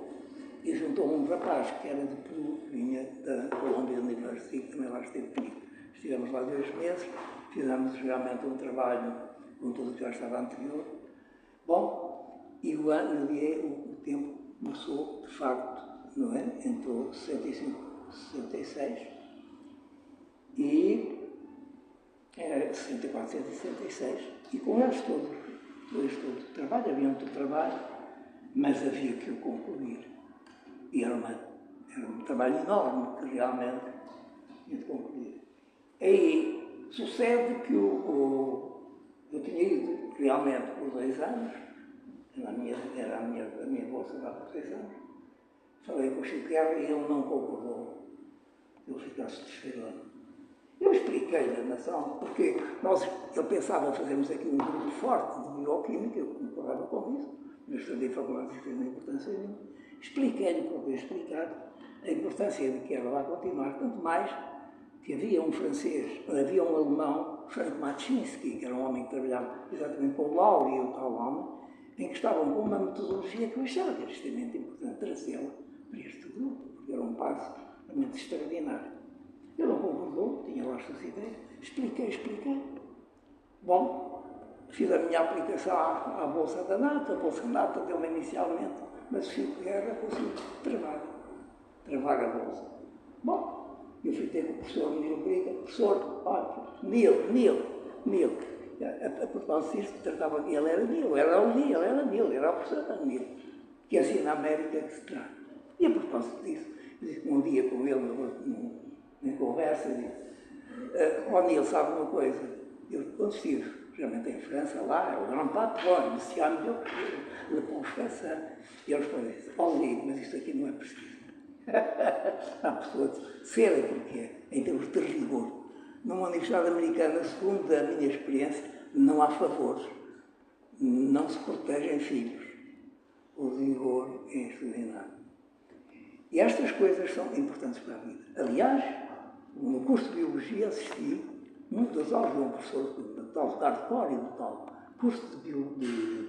e juntou um rapaz que era de Peru, que vinha da Columbia University, que também lá esteve comigo. Estivemos lá 2 meses, fizemos realmente um trabalho com tudo o que já estava anterior. Bom, e o tempo começou, de facto, não é? Entrou 65, 66 e 64, 66, e com eles todos, todo o trabalho, havia muito trabalho, mas havia que o concluir. E era um trabalho enorme que realmente tinha de concluir. Aí sucede que eu tinha ido realmente por 2 anos, era a minha bolsa lá por 2 anos, falei com o Chico Guerra e ele não concordou que eu ficasse terceiro. Eu expliquei-lhe a nação, porque eu pensava fazermos aqui um grupo forte de bioquímica, eu concordava com isso, mas estudei faculdade de ciência, importância nenhuma. Expliquei-lhe, procurei explicar a importância de que era lá continuar, tanto mais que havia um alemão, Frank Maczynski, que era um homem que trabalhava exatamente com o Lauri e o tal homem, em que estavam com uma metodologia que eu achava que era extremamente importante trazê-la para este grupo, porque era um passo realmente extraordinário. Ele não concordou, tinha lá as suas ideias, expliquei. Bom, fiz a minha aplicação à Bolsa da NATO, a Bolsa da NATO deu-me inicialmente, mas o Chico de Guerra conseguiu travar a Bolsa. Bom, eu fui ter com o professor Nilo Briga, professor, Nilo. A propósito disso, tratava que ele era Nilo, era o professor Nilo, que é assim na América que se trata. E a propósito disso, um dia com ele, em conversa, disse, Nilo, sabe uma coisa? Eu, quando estive realmente em França, lá, é o grande patron, me se chama Le Confesseur, e ele responde, Nilo, mas isto aqui não é preciso. Há pessoas de ser aquilo que é, em termos de rigor. Numa universidade americana, segundo a minha experiência, não há favores, não se protegem filhos. O rigor é extraordinário. E estas coisas são importantes para a vida. Aliás, no curso de Biologia assisti muitas aulas de um professor do tal Carl Corey, do tal curso de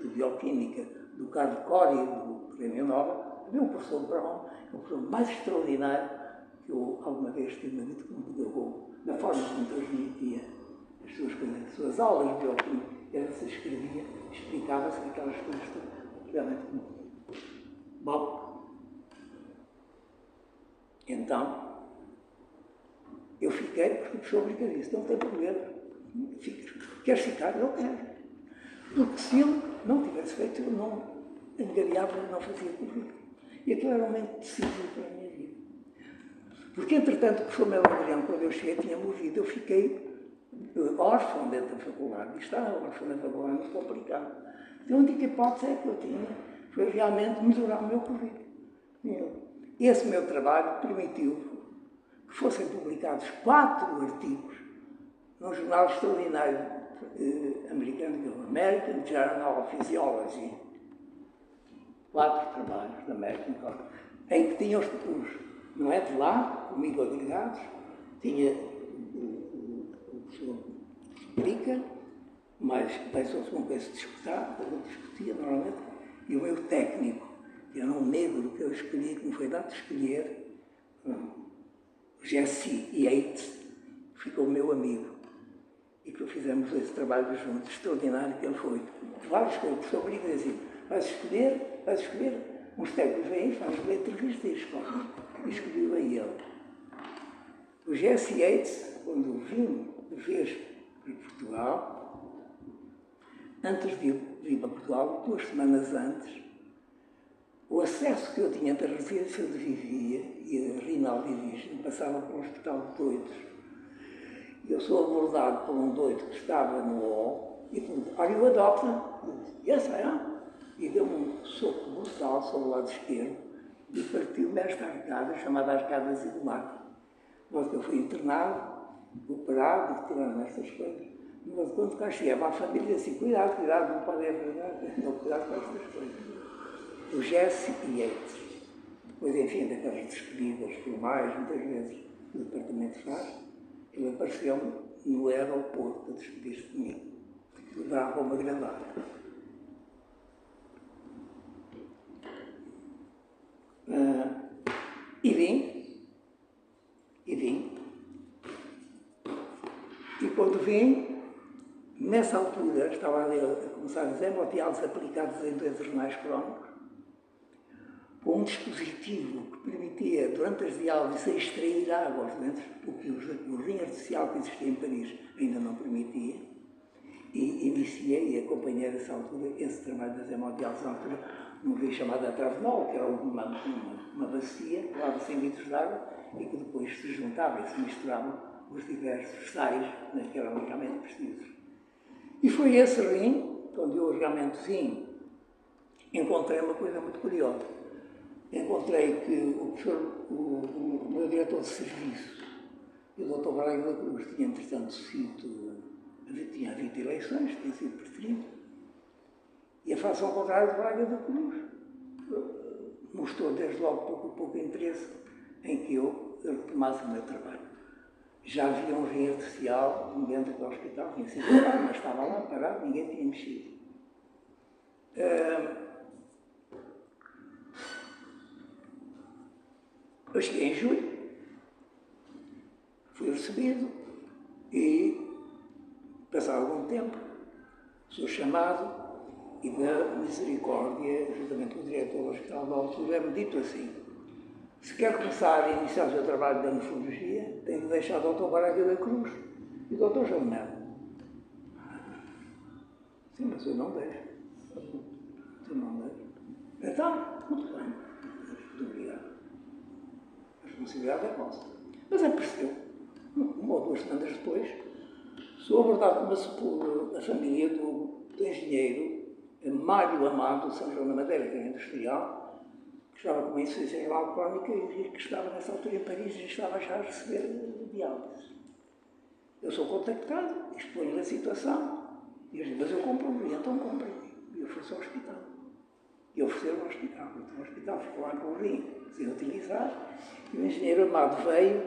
Bioquímica do Carl Corey, do Prémio Nobel. Havia um professor Brown, o professor mais extraordinário que eu alguma vez tive na vida como pedagogo, da forma como transmitia as suas coisas, as suas aulas de bioquímica, ele se escrevia, explicava-se aquelas coisas realmente muito. Bom, então, eu fiquei, porque o professor Briga disse, não tem problema, queres ficar? Eu quero. Porque se ele não tivesse feito, eu não angariava, não fazia currículo. E aquilo era um momento decisivo para a minha vida. Porque, entretanto, o professor Melo Adriano, quando eu cheguei, tinha morrido. Eu fiquei órfão dentro da faculdade. E estar órfão na faculdade é muito complicado. Então, a única hipótese que eu tinha foi realmente melhorar o meu currículo. Esse meu trabalho permitiu que fossem publicados 4 artigos num jornal extraordinário americano, que é o American Journal of Physiology. 4 trabalhos da American Journal, em que tinham os não é de lá, comigo agregados, tinha o professor Briga, mas pensou-se com quem se disputar, eu discutia normalmente, e o meu técnico, que era um negro que eu escolhi, que me foi dado de escolher, o Jesse Yates, ficou meu amigo. E que fizemos esse trabalho juntos, extraordinário que ele foi. Várias coisas, o professor Briga dizia, vais escolher, uns técnicos vêm, fazem uma entrevista e escolhem. E escolheu a ele. O Jesse Yates, quando vim de vez para Portugal, antes de vir para Portugal, 2 semanas antes, o acesso que eu tinha entre a residência onde vivia e a Rinaldi Virgem passava para um hospital de doidos. Eu sou abordado por um doido que estava no hall e perguntou, are you a doctor? Eu disse, yes, I am. E deu-me um soco brutal sobre o lado esquerdo e partiu-me esta arcada, chamada Arcada Zigomata. Mas eu fui internado, operado, tirando estas coisas. Mas quando cá chegava a família, assim, cuidado, não pode haver, não, cuidado com estas coisas. O Jesse Yates, depois, enfim, daquelas despedidas formais, muitas vezes o departamento faz, ele apareceu-me no aeroporto a despedir-se de mim. Dava uma grande área. E vim. E quando vim, nessa altura, estava a começar a dizer hemodiálise aplicados em 2 renais crónicos, com um dispositivo que permitia, durante as diálises, extrair água aos dentes, o que o rim artificial que existia em Paris ainda não permitia. E iniciei e acompanhei nessa altura esse trabalho das hemodiálises na altura, num rio chamado Atravnol, que era uma bacia que levava 100 litros de água e que depois se juntava e se misturavam os diversos sais que eram realmente precisos. E foi esse rim, quando eu realmente vim, encontrei uma coisa muito curiosa. Encontrei que o meu diretor de serviço, o Dr. Braga da Cruz, tinha entretanto tinha havido eleições, tinha sido preferido, e a face ao contrário de Braga da Cruz mostrou desde logo pouco interesse em que eu retomasse o meu trabalho. Já havia um rim artificial dentro do hospital, tinha sido parado, mas estava lá parado, ninguém tinha mexido. Eu cheguei em julho, fui recebido e, passado algum tempo, Sou chamado e da misericórdia, juntamente com o diretor do hospital da altura, é-me dito assim: se quer começar a iniciar o seu trabalho da nefrologia, tem de deixar o Dr. Braga da Cruz e o Dr. João Melo. Sim, mas eu não deixo. Eu não deixo. Então, muito bem. Muito obrigado. A responsabilidade é vossa. Mas apareceu, uma ou 2 semanas depois, sou abordado por a família do engenheiro Mário Amado, São João da Madeira, que era industrial, que estava com uma insuficiência renal crónica e que estava nessa altura em Paris e estava já a receber diálise. Eu sou contactado, exponho-lhe a situação, e eu digo: mas eu compro, e então comprei. E ofereço ao hospital. E ofereceram ao hospital. Então o hospital ficou lá com o rim sem utilizar, e o engenheiro Amado veio,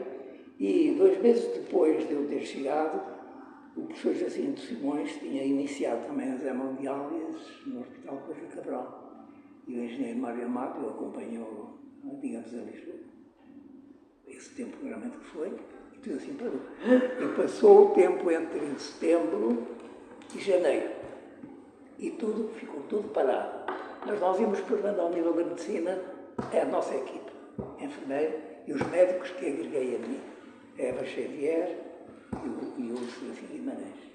e 2 meses depois de eu ter chegado, o professor Jacinto Simões tinha iniciado também as hemodiálises no Hospital Coelho Cabral. E o engenheiro Mário Amado o acompanhou, digamos, a Lisboa. Esse tempo realmente que foi, e tudo assim parou. E passou o tempo entre setembro e janeiro. E ficou tudo parado. Mas nós íamos provando ao nível da medicina a nossa equipe, enfermeira e os médicos que agreguei a mim. Eva Xavier e o Serafim Guimarães.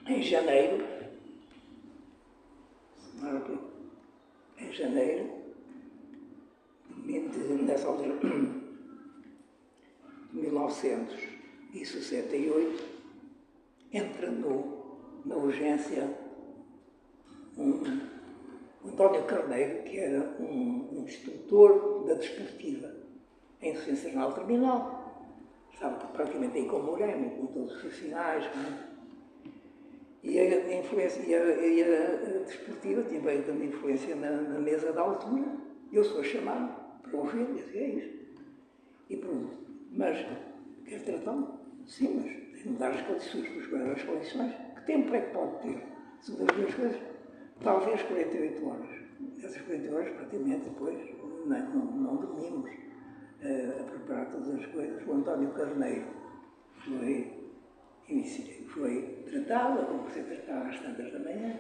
Em janeiro, nessa altura, de 1968, entra na urgência o António Carneiro, que era um instrutor da desportiva em insuficiência renal terminal. Estava praticamente aí com o Moreno, com todos os profissionais. E a desportiva tinha bem tanta influência na mesa da altura. Eu sou chamado para ouvir, e disse: é isso. E pergunto: mas quer tratar-me? Sim, mas tem de mudar as condições, as condições. Que tempo é que pode ter? Segundo as duas coisas, talvez 48 horas. Essas 48 horas, praticamente, depois, não dormimos a preparar todas as coisas. O António Carneiro foi tratado, como se tratava às tantas da manhã,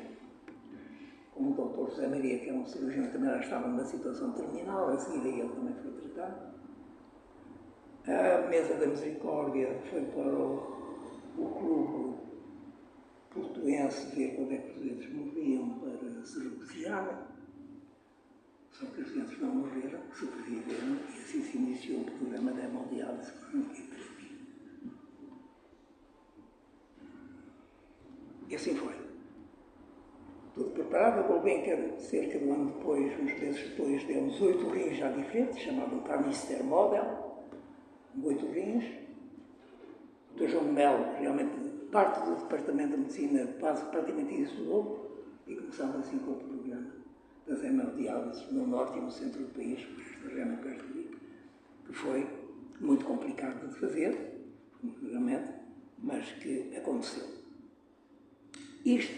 com o Dr. José Maria, que era um cirurgião que também já estava numa situação terminal, a seguir ele também foi tratado. A mesa da misericórdia foi para o clube portuense ver quando é que os doentes morriam para se refugiarem. Só que os doentes não morreram, sobreviveram, e assim se iniciou o programa da hemodiálise crónica e terapia. E assim foi. Tudo preparado. A Gulbenkian, cerca de um ano depois, uns meses depois, deu-nos 8 rins já diferentes, chamado Canister Model, 8 rins. O Dr. João Melo, realmente, parte do Departamento de Medicina, praticamente estudou, e começamos assim com o programa das hemodiálises no norte e no centro do país, realmente perto de mim, que foi muito complicado de fazer, realmente, mas que aconteceu. Isto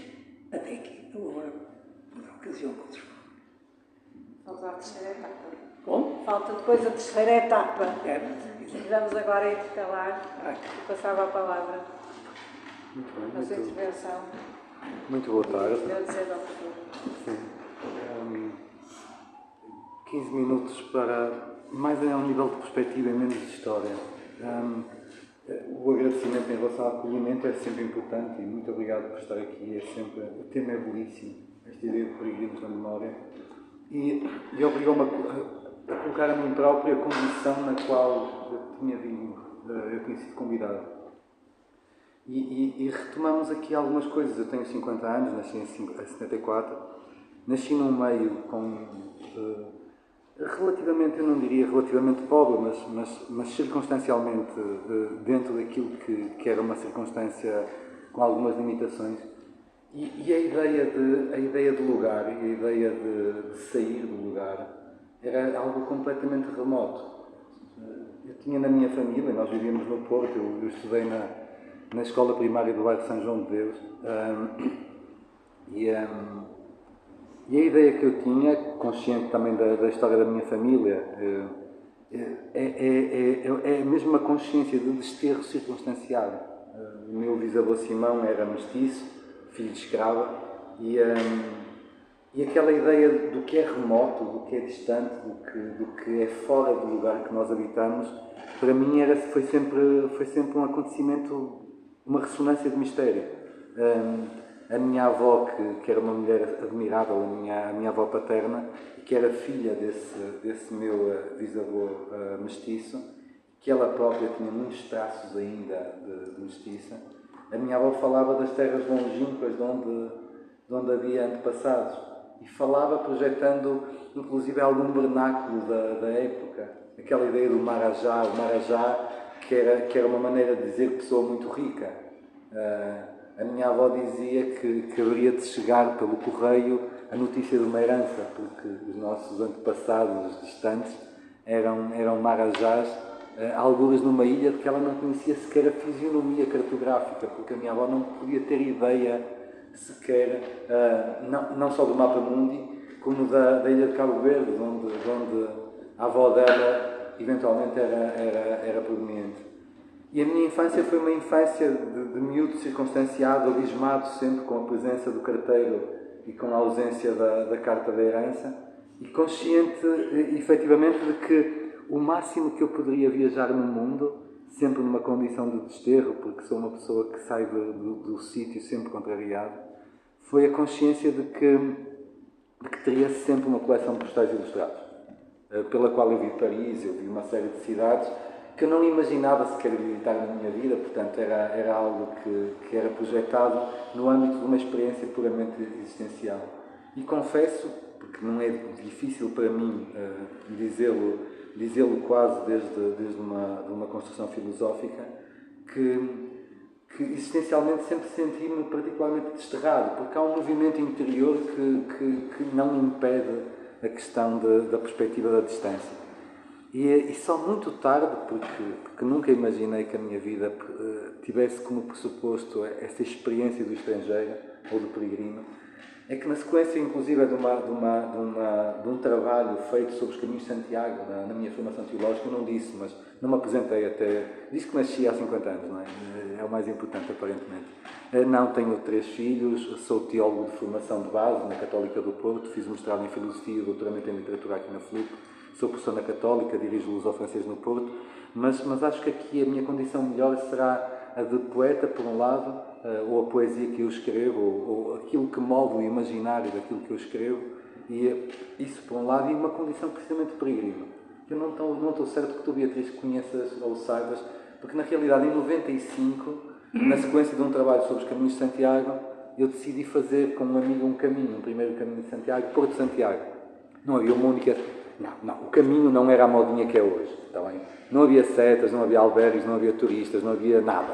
até aqui. Agora, por ocasião que outros falam. Falta a terceira etapa. Como? Falta depois a terceira etapa. É. Vamos agora intercalar e passava a palavra Muito bem, na sua intervenção. muito boa tarde. Quero dizer ao professor. Sim. 15 minutos para mais a um nível de perspectiva e menos de história. O agradecimento em relação ao acolhimento é sempre importante e muito obrigado por estar aqui. O tema é belíssimo, esta ideia de peregrinos na memória, e obrigou-me a colocar a mim própria a condição na qual eu tinha sido convidado. E retomamos aqui algumas coisas. Eu tenho 50 anos, nasci em 74, nasci num meio com relativamente, eu não diria relativamente pobre, mas circunstancialmente dentro daquilo que era uma circunstância com algumas limitações. E a ideia do lugar e a ideia de sair do lugar era algo completamente remoto. Eu tinha na minha família, nós vivíamos no Porto, eu estudei na escola primária do bairro de São João de Deus, e a ideia que eu tinha, consciente também da história da minha família, é mesmo uma consciência de desterro circunstanciado. O meu bisavô Simão era mestiço, filho de escrava, e aquela ideia do que é remoto, do que é distante, do que é fora do lugar que nós habitamos, para mim foi sempre um acontecimento, uma ressonância de mistério. A minha avó, que era uma mulher admirável, a minha avó paterna, que era filha desse meu bisavô mestiço, que ela própria tinha muitos traços ainda de mestiça. A minha avó falava das terras longínquas de onde havia antepassados e falava projetando inclusive algum vernáculo da época, aquela ideia do marajá, o marajá que era uma maneira de dizer pessoa muito rica. A minha avó dizia que haveria de chegar pelo correio a notícia de uma herança, porque os nossos antepassados distantes eram marajás, algures numa ilha de que ela não conhecia sequer a fisionomia cartográfica, porque a minha avó não podia ter ideia sequer, não só do mapa mundi, como da ilha de Cabo Verde, onde a avó dela eventualmente era proveniente. E a minha infância foi uma infância de miúdo circunstanciado, abismado sempre com a presença do carteiro e com a ausência da carta da herança, e consciente, efetivamente, de que o máximo que eu poderia viajar no mundo, sempre numa condição de desterro, porque sou uma pessoa que sai do sítio sempre contrariado, foi a consciência de que teria sempre uma coleção de postais ilustrados, pela qual eu vi Paris, eu vi uma série de cidades que eu não imaginava sequer visitar na minha vida, portanto era algo que era projetado no âmbito de uma experiência puramente existencial. E confesso, porque não é difícil para mim dizê-lo quase desde uma construção filosófica, que existencialmente sempre senti-me particularmente desterrado, porque há um movimento interior que não impede a questão da perspectiva da distância. E só muito tarde, porque nunca imaginei que a minha vida tivesse como pressuposto essa experiência do estrangeiro ou do peregrino, é que na sequência, inclusive, de um trabalho feito sobre os caminhos de Santiago, na minha formação teológica, eu não disse, mas não me apresentei até... Disse que nasci há 50 anos, não é? É o mais importante, aparentemente. Não, tenho 3 filhos, sou teólogo de formação de base na Católica do Porto, fiz um mestrado em Filosofia e doutoramento em Literatura aqui na FLUP, sou professor na Católica, dirijo o Lusofrancês no Porto, mas acho que aqui a minha condição melhor será a de poeta, por um lado, ou a poesia que eu escrevo, ou aquilo que molde o imaginário daquilo que eu escrevo, e isso por um lado, e uma condição precisamente de peregrino. Eu não estou certo que tu, Beatriz, conheças ou saibas, porque na realidade em 95, na sequência de um trabalho sobre os caminhos de Santiago, eu decidi fazer com um amigo um primeiro caminho de Santiago, Porto de Santiago. Não havia uma única... Não, o caminho não era a modinha que é hoje, está bem? Não havia setas, não havia albergues, não havia turistas, não havia nada.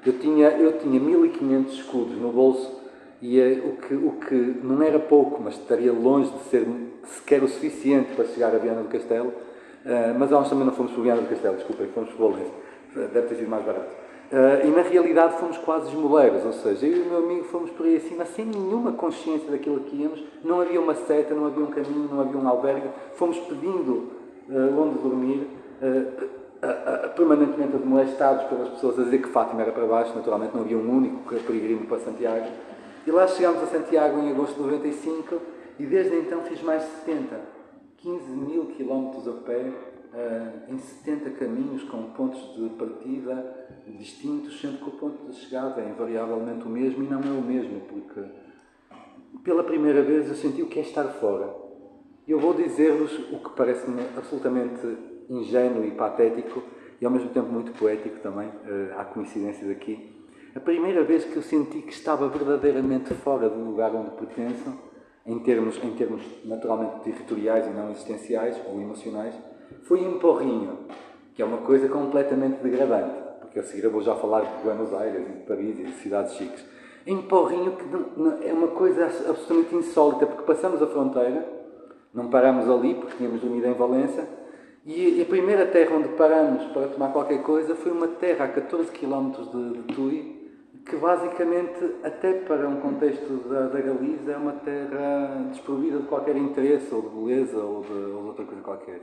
Eu tinha 1500 escudos no bolso e o que não era pouco, mas estaria longe de ser sequer o suficiente para chegar a Viana do Castelo, mas nós também não fomos por Viana do Castelo, desculpem, fomos por Valença, deve ter sido mais barato. E na realidade fomos quase esmoleiros, ou seja, eu e o meu amigo fomos por aí acima sem nenhuma consciência daquilo que íamos, não havia uma seta, não havia um caminho, não havia um albergue, fomos pedindo onde dormir, permanentemente admolestados pelas pessoas a dizer que Fátima era para baixo, naturalmente não havia um único peregrino para Santiago, e lá chegámos a Santiago em agosto de 95 e desde então fiz mais de 15.000 quilómetros a pé, em 70 caminhos com pontos de partida distintos, sempre que o ponto de chegada é invariavelmente o mesmo, e não é o mesmo, porque pela primeira vez eu senti o que é estar fora. Eu vou dizer-vos o que parece-me absolutamente ingênuo e patético e ao mesmo tempo muito poético também, há coincidências aqui. A primeira vez que eu senti que estava verdadeiramente fora do lugar onde pertenço, em termos naturalmente territoriais e não existenciais ou emocionais, foi em Porrinho, que é uma coisa completamente degradante, porque a seguir eu vou já falar de Buenos Aires e de Paris e de cidades chiques. Em Porrinho, que é uma coisa absolutamente insólita, porque passamos a fronteira, não paramos ali porque tínhamos dormido em Valença, e a primeira terra onde paramos para tomar qualquer coisa foi uma terra a 14 km de Tui, que basicamente, até para um contexto da Galiza, é uma terra desprovida de qualquer interesse, ou de beleza, ou de outra coisa qualquer.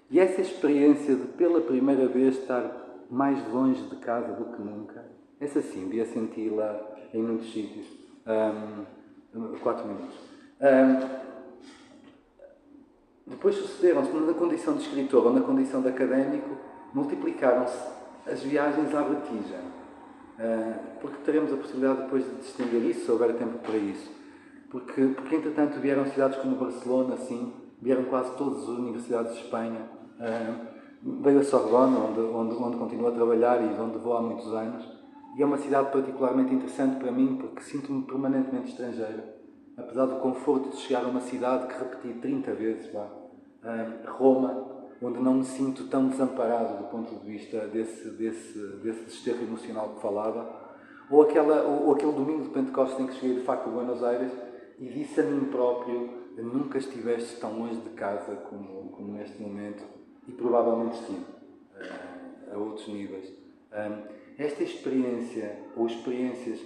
E essa experiência de, pela primeira vez, estar mais longe de casa do que nunca, essa sim, devia senti-la em muitos sítios. 4 minutos. Depois sucederam-se, na condição de escritor ou na condição de académico, multiplicaram-se as viagens à vertigem. Porque teremos a possibilidade depois de estender isso, se houver tempo para isso. Porque entretanto, vieram cidades como Barcelona, assim, vieram quase todas as universidades de Espanha. Veio a Sorbonne, onde continuo a trabalhar e onde vou há muitos anos. E é uma cidade particularmente interessante para mim, porque sinto-me permanentemente estrangeiro. Apesar do conforto de chegar a uma cidade que repeti 30 vezes, Roma, onde não me sinto tão desamparado do ponto de vista desse desterro emocional que falava, ou aquele domingo de Pentecostes em que cheguei de facto a Buenos Aires e disse a mim próprio: nunca estiveste tão longe de casa como neste momento, e provavelmente estive a outros níveis. Esta experiência, ou experiências,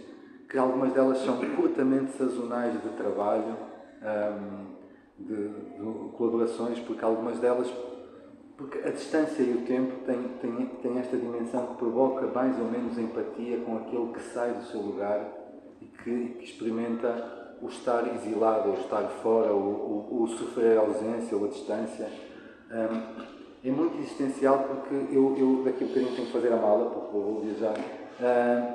que algumas delas são curtamente sazonais de trabalho, de colaborações, porque algumas delas, porque a distância e o tempo têm esta dimensão que provoca mais ou menos empatia com aquele que sai do seu lugar e que experimenta o estar exilado, ou estar fora, ou sofrer a ausência ou a distância. É muito existencial, porque eu daqui a bocadinho tenho que fazer a mala, porque vou viajar,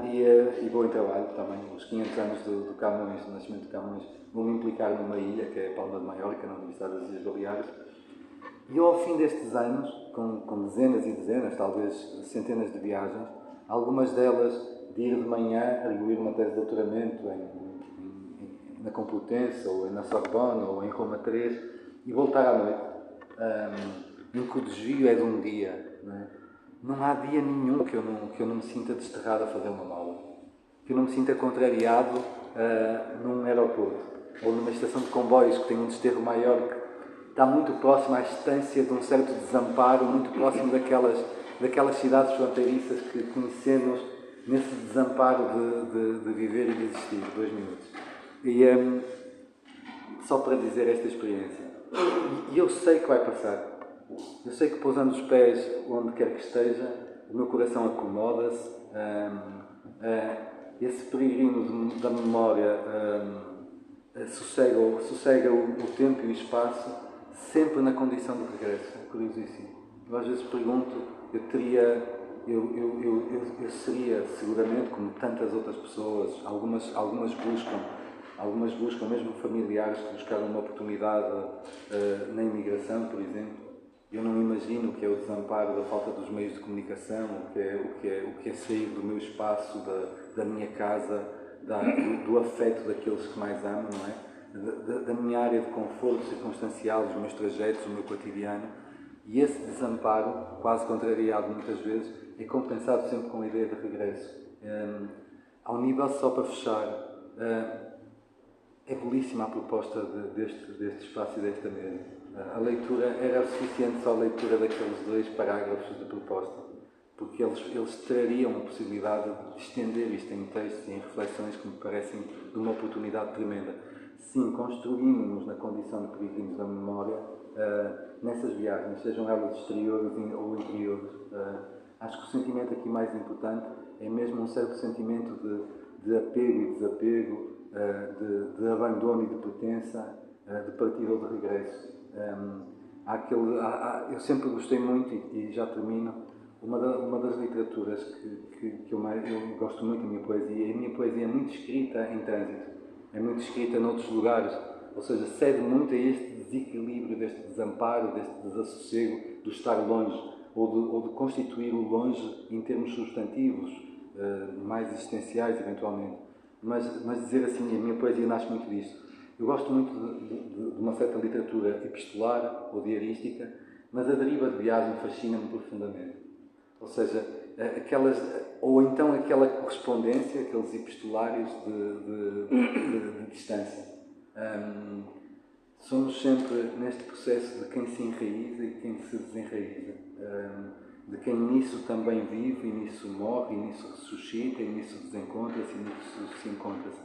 e vou em trabalho também. Os 500 anos do Camões, do nascimento de Camões, vão-me implicar numa ilha, que é a Palma de Maiorca, na Universidade das Ilhas Baleares. E eu, ao fim destes anos, com dezenas e dezenas, talvez centenas de viagens, algumas delas de ir de manhã arguir uma tese de doutoramento na Complutense, ou na Sorbonne, ou em Roma 3, e voltar à noite, em que o desvio é de um dia. Não há dia nenhum que eu não me sinta desterrado a fazer uma mala, que eu não me sinta contrariado num aeroporto, ou numa estação de comboios que tem um desterro maior, que está muito próximo à distância de um certo desamparo, muito próximo daquelas cidades fronteiriças que conhecemos nesse desamparo de viver e de existir. 2 minutos. E só para dizer esta experiência. E eu sei que vai passar. Eu sei que, pousando os pés onde quer que esteja, o meu coração acomoda-se. Esse peregrino da memória sossega o tempo e o espaço, sempre na condição de regresso. É curiosíssimo. Eu às vezes pergunto, eu seria seguramente, como tantas outras pessoas, algumas buscam mesmo familiares que buscaram uma oportunidade na imigração, por exemplo. Eu não imagino o que é o desamparo da falta dos meios de comunicação, o que é sair do meu espaço, da minha casa, do afeto daqueles que mais amo, não é? Da minha área de conforto circunstancial, dos meus trajetos, do meu cotidiano. E esse desamparo, quase contrariado muitas vezes, é compensado sempre com a ideia de regresso. Ao nível, só para fechar, é belíssima a proposta deste espaço e desta mesa. A leitura era suficiente, só a leitura daqueles 2 parágrafos de proposta, porque eles trariam a possibilidade de estender isto em textos e em reflexões que me parecem de uma oportunidade tremenda. Sim, construímos-nos na condição de peregrinos da memória nessas viagens, sejam elas exteriores ou interiores. Acho que o sentimento aqui mais importante é mesmo um certo sentimento de apego e desapego, de abandono e de pertença, de partida ou de regresso. Eu sempre gostei muito, e já termino, uma das literaturas que eu gosto muito da minha poesia. A minha poesia é muito escrita em trânsito, é muito escrita noutros lugares, ou seja, cede muito a este desequilíbrio, deste desamparo, deste desassossego, do estar longe, ou de constituir o longe em termos substantivos, mais existenciais, eventualmente. Mas dizer assim, a minha poesia nasce muito disto. Eu gosto muito de uma certa literatura epistolar ou diarística, mas a deriva de viagem fascina-me profundamente. Ou seja, ou então aquela correspondência, aqueles epistolários de distância. Somos sempre neste processo de quem se enraiza e quem se desenraiza. De quem nisso também vive, e nisso morre, e nisso ressuscita, e nisso desencontra-se, e nisso se encontra-se.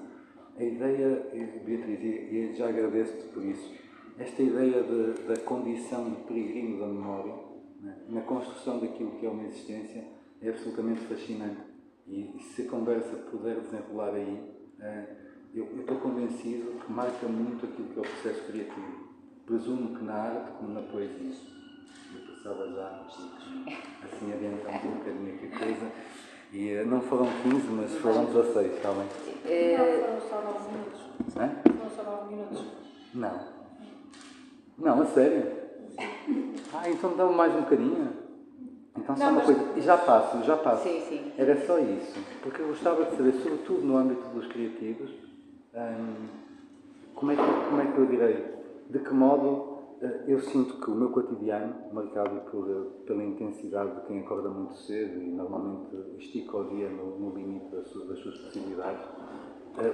A ideia, Beatriz, e já agradeço-te por isso, esta ideia da condição de peregrino da memória, né? Na construção daquilo que é uma existência é absolutamente fascinante. E se a conversa puder desenrolar aí, eu estou convencido que marca muito aquilo que é o processo criativo. Presumo que na arte como na poesia. Eu passava já, assim adiantamos um bocadinho aqui a coisa. E não foram 15, mas foram 16, está bem? Não, foram só 9 minutos. Foram só 9 minutos. Não. Não, a sério? Então dá-me mais um bocadinho. Então só uma coisa. E já passo. Sim. Era só isso. Porque eu gostava de saber, sobretudo no âmbito dos criativos, como é que eu direi? De que modo eu sinto que o meu cotidiano, marcado pela intensidade de quem acorda muito cedo e normalmente estica o dia no limite das suas possibilidades,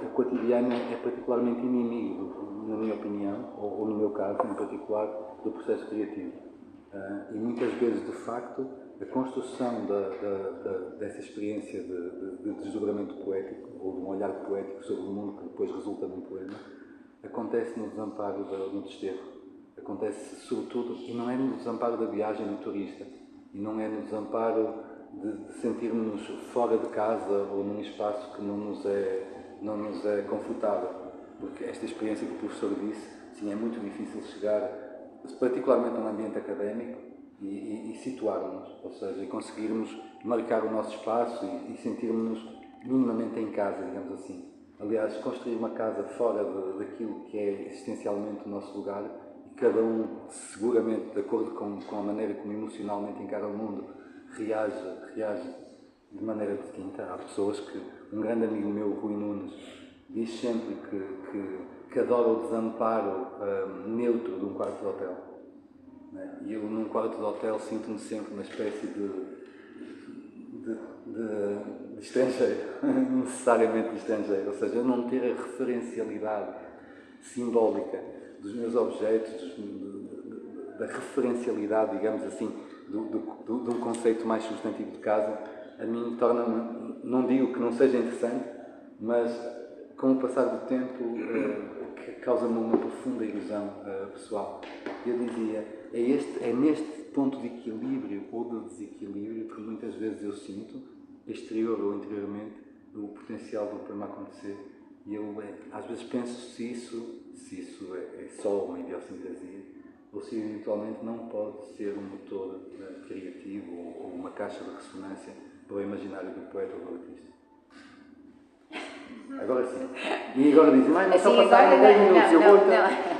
o cotidiano é particularmente inimigo, na minha opinião, ou no meu caso em particular, do processo criativo. E muitas vezes, de facto, a construção dessa experiência de desdobramento poético, ou de um olhar poético sobre o mundo que depois resulta num poema, acontece no desamparo do desterro. Acontece sobretudo, e não é no desamparo da viagem do turista, e não é no desamparo de sentirmos fora de casa ou num espaço que não nos é confortável. Porque esta experiência que o professor disse, sim, é muito difícil chegar, particularmente num ambiente académico, e situarmos, ou seja, e conseguirmos marcar o nosso espaço e sentirmos minimamente em casa, digamos assim. Aliás, construir uma casa fora daquilo que é existencialmente o nosso lugar, e cada um, seguramente, de acordo com a maneira como emocionalmente encara o mundo, reage de maneira distinta. Há pessoas que, um grande amigo meu, Rui Nunes, diz sempre que adora o desamparo neutro de um quarto de hotel. E eu, num quarto de hotel, sinto-me sempre uma espécie de estrangeiro, necessariamente de estrangeiro, ou seja, eu não ter a referencialidade simbólica dos meus objetos, da referencialidade, digamos assim, de um conceito mais substantivo de casa, a mim torna-me, não digo que não seja interessante, mas com o passar do tempo causa-me uma profunda ilusão pessoal. Eu dizia, é neste ponto de equilíbrio ou de desequilíbrio que muitas vezes eu sinto, exterior ou interiormente, o potencial do poema acontecer. E eu às vezes penso se isso é só uma idiosincrasia, ou se eventualmente não pode ser um motor criativo ou uma caixa de ressonância para o imaginário do poeta ou do artista. Agora sim. E agora dizem, mas não só passaram 10 minutos, eu vou então...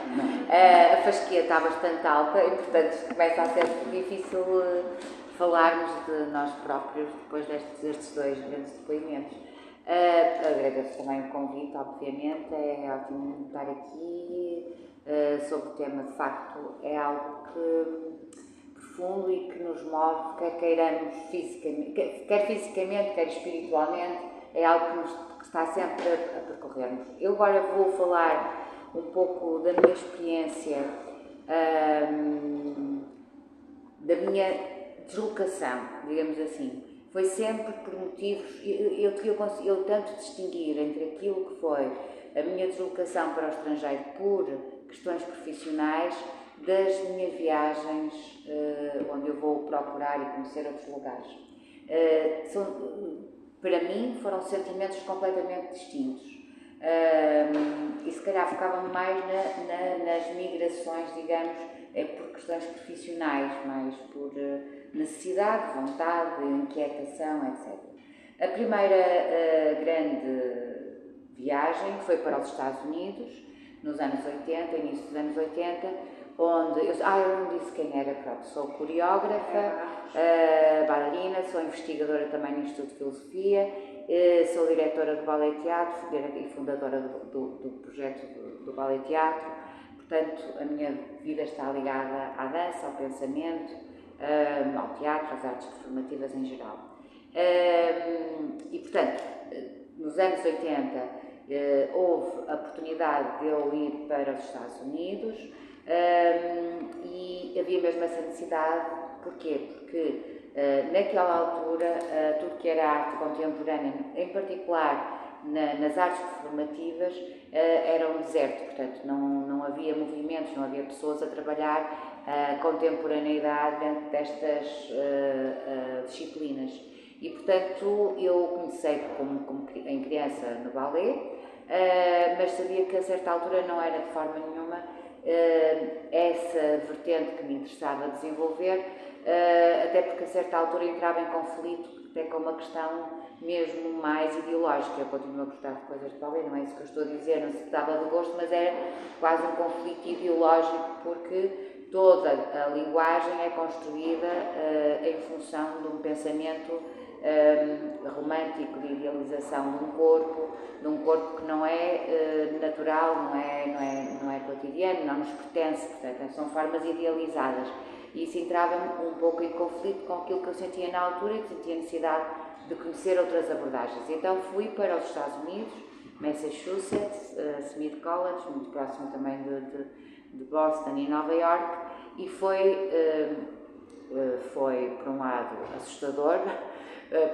A fasquia está bastante alta e, portanto, começa a ser difícil falarmos de nós próprios depois destes dois grandes depoimentos. Agradeço também o convite, obviamente, é ótimo estar aqui sobre o tema. De facto, é algo que profundo e que nos move, quer queiramos fisicamente, quer espiritualmente, é algo que está sempre a percorrermos. Eu agora vou falar um pouco da minha experiência, da minha deslocação, digamos assim. Foi sempre por motivos, eu tento distinguir entre aquilo que foi a minha deslocação para o estrangeiro por questões profissionais das minhas viagens, onde eu vou procurar e conhecer outros lugares. Para mim foram sentimentos completamente distintos. E se calhar focava-me mais nas migrações, digamos, por questões profissionais, mais por necessidade, vontade, inquietação, etc. A primeira grande viagem foi para os Estados Unidos, nos anos 80, início dos anos 80, onde eu não disse quem era, pronto, sou coreógrafa, bailarina, sou investigadora também no Instituto de Filosofia, sou diretora do Ballet Teatro e fundadora do projeto do Ballet Teatro. Portanto, a minha vida está ligada à dança, ao pensamento, ao teatro, às artes performativas em geral. E, portanto, nos anos 80 houve a oportunidade de eu ir para os Estados Unidos e havia mesmo essa necessidade. Porquê? Porque naquela altura tudo que era arte contemporânea, em particular nas artes performativas, era um deserto, portanto não havia movimentos, não havia pessoas a trabalhar contemporaneidade dentro destas disciplinas. E, portanto, eu comecei em criança no balé, mas sabia que a certa altura não era de forma nenhuma essa vertente que me interessava desenvolver, até porque a certa altura entrava em conflito até com uma questão mesmo mais ideológica. Eu continuo a gostar de coisas de balé, não é isso que eu estou a dizer, não se dava de gosto, mas era quase um conflito ideológico, porque toda a linguagem é construída em função de um pensamento romântico de idealização de um corpo que não é natural, não é cotidiano, não nos pertence, portanto são formas idealizadas, e isso entrava um pouco em conflito com aquilo que eu sentia na altura e que sentia necessidade de conhecer outras abordagens. Então fui para os Estados Unidos, Massachusetts, Smith College, muito próximo também de Boston e Nova York, e foi por um lado assustador,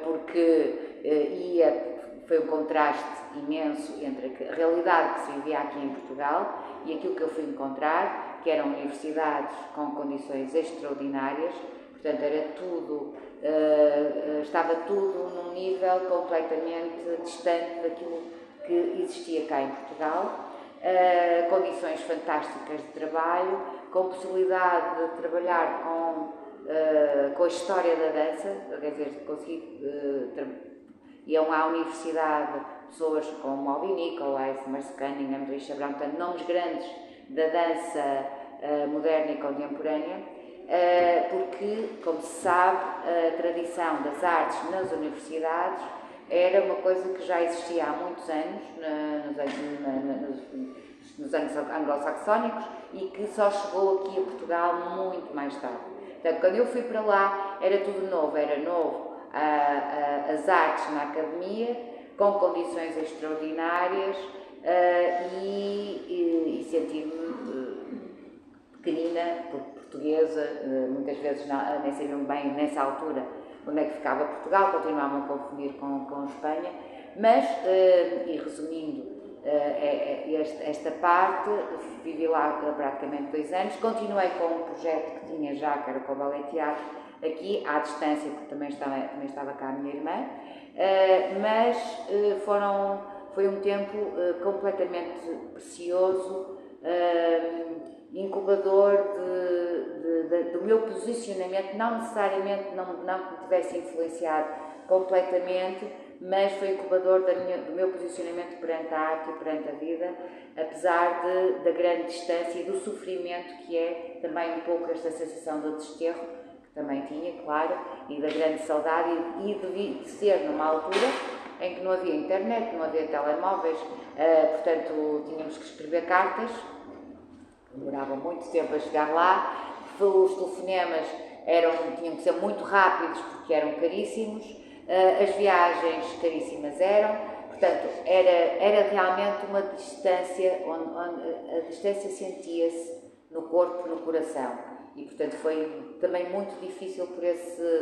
porque foi um contraste imenso entre a realidade que se vivia aqui em Portugal e aquilo que eu fui encontrar, que eram universidades com condições extraordinárias, portanto estava tudo num nível completamente distante daquilo que existia cá em Portugal, condições fantásticas de trabalho, com possibilidade de trabalhar com a história da dança, quer dizer, consegui iam à universidade pessoas como Bobby Nicolais, Merce Cunningham, Richard Brown, portanto, nomes grandes da dança moderna e contemporânea, porque, como se sabe, a tradição das artes nas universidades era uma coisa que já existia há muitos anos, nos anos anglo-saxónicos, e que só chegou aqui a Portugal muito mais tarde. Portanto, quando eu fui para lá, era tudo novo, as artes na academia, com condições extraordinárias, e senti-me pequenina, portuguesa, muitas vezes nem sabiam bem, nessa altura, onde é que ficava Portugal, continuavam a confundir com Espanha, mas, e resumindo esta parte, vivi lá praticamente 2 anos, continuei com um projeto que tinha já, que era com o Ballet Teatro, aqui à distância, porque também estava cá a minha irmã, mas foi um tempo completamente precioso, incubador do meu posicionamento, não necessariamente, não que me tivesse influenciado completamente, mas foi incubador do meu posicionamento perante a arte e perante a vida, apesar da grande distância e do sofrimento que é também um pouco esta sensação do desterro, que também tinha, claro, e da grande saudade, e de ser numa altura em que não havia internet, não havia telemóveis, portanto tínhamos que escrever cartas, demoravam muito tempo a chegar lá, os telefonemas tinham que ser muito rápidos porque eram caríssimos, as viagens caríssimas eram, portanto era realmente uma distância onde a distância sentia-se no corpo, no coração, e portanto foi também muito difícil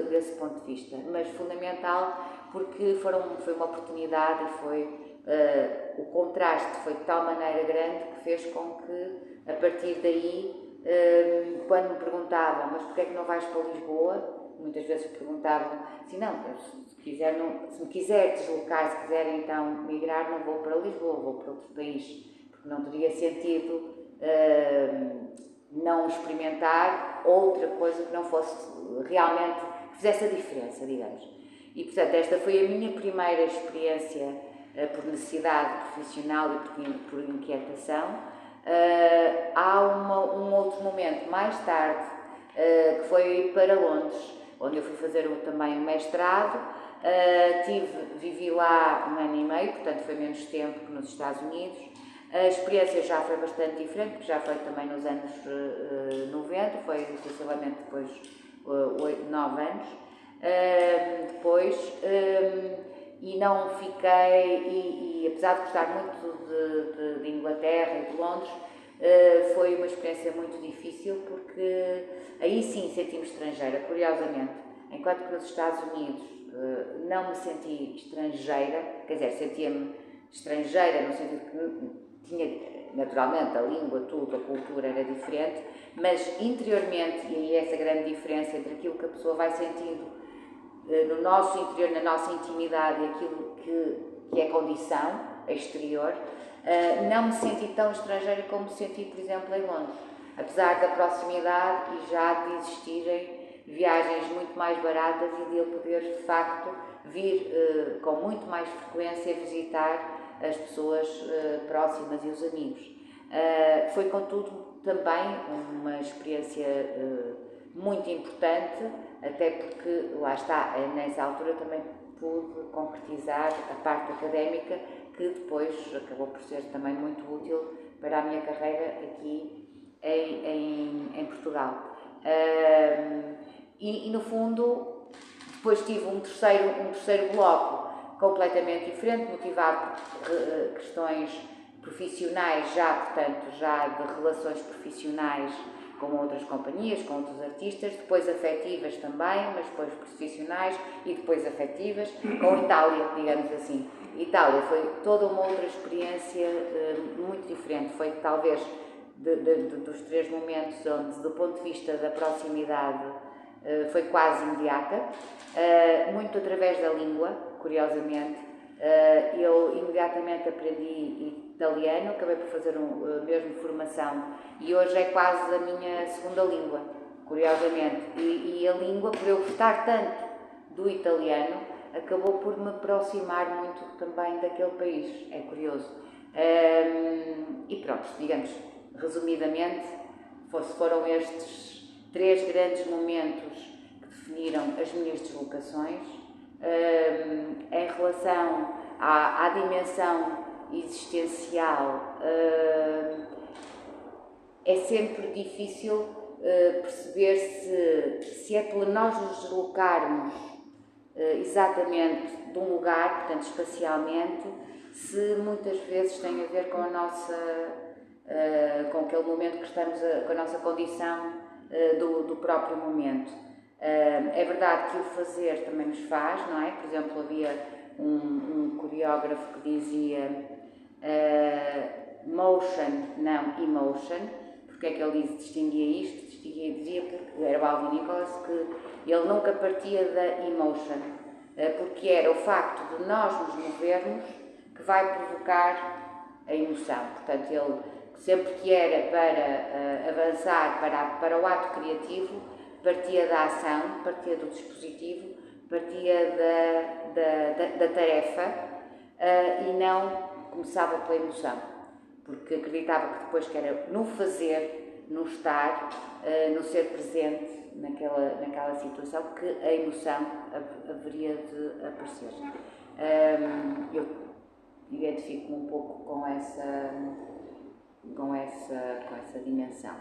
desse ponto de vista, mas fundamental porque foi uma oportunidade e o contraste foi de tal maneira grande que fez com que a partir daí, quando me perguntavam, mas porquê é que não vais para Lisboa? Muitas vezes perguntavam assim, não, se me quiser deslocar, se quiser então migrar, não vou para Lisboa, vou para outro país, porque não teria sentido não experimentar outra coisa que não fosse realmente, que fizesse a diferença, digamos. E, portanto, esta foi a minha primeira experiência por necessidade profissional e por inquietação. Há um outro momento mais tarde que foi para Londres, onde eu fui fazer também um mestrado, vivi lá 1 ano e meio, portanto foi menos tempo que nos Estados Unidos. A experiência já foi bastante diferente, porque já foi também nos anos 90, foi exclusivamente depois 9 anos depois, e não fiquei, e apesar de gostar muito de Inglaterra e de Londres, foi uma experiência muito difícil, porque aí sim senti-me estrangeira, curiosamente, enquanto que nos Estados Unidos não me senti estrangeira, quer dizer, sentia-me estrangeira no sentido que naturalmente, a língua, tudo, a cultura era diferente, mas interiormente, e aí essa grande diferença entre aquilo que a pessoa vai sentindo no nosso interior, na nossa intimidade e aquilo que é condição exterior, não me senti tão estrangeira como me senti, por exemplo, em Londres. Apesar da proximidade e já de existirem viagens muito mais baratas e de eu poder, de facto, vir com muito mais frequência visitar as pessoas próximas e os amigos. Foi, contudo, também uma experiência muito importante, até porque, lá está, nessa altura também pude concretizar a parte académica, que depois acabou por ser também muito útil para a minha carreira aqui em Portugal. E no fundo, depois tive um terceiro bloco completamente diferente, motivado por questões profissionais, portanto, já de relações profissionais com outras companhias, com outros artistas, depois afetivas também, mas depois profissionais e depois afetivas, com Itália, digamos assim. Itália foi toda uma outra experiência muito diferente, foi talvez dos três momentos onde, do ponto de vista da proximidade, foi quase imediata, muito através da língua, curiosamente. Eu imediatamente aprendi italiano, acabei por fazer mesmo formação e hoje é quase a minha segunda língua, curiosamente. E a língua, por eu gostar tanto do italiano, acabou por me aproximar muito também daquele país, é curioso. E pronto, digamos, resumidamente, foram estes três grandes momentos que definiram as minhas deslocações. Em relação à dimensão existencial, é sempre difícil perceber se é por nós nos deslocarmos exatamente de um lugar, portanto espacialmente, se muitas vezes tem a ver com a nossa com aquele momento que estamos com a nossa condição do próprio momento. É verdade que o fazer também nos faz, não é? Por exemplo, havia um coreógrafo que dizia motion, não emotion. Porque é que ele distinguia isto? Dizia porque era o Alvin Nicholas, que ele nunca partia da emotion, porque era o facto de nós nos movermos que vai provocar a emoção. Portanto, ele sempre que era para avançar para o ato criativo, partia da ação, partia do dispositivo, partia da tarefa e não começava pela emoção, porque acreditava que depois que era no fazer, no estar, no ser presente naquela situação, que a emoção haveria de aparecer. Eu identifico-me um pouco com essa dimensão.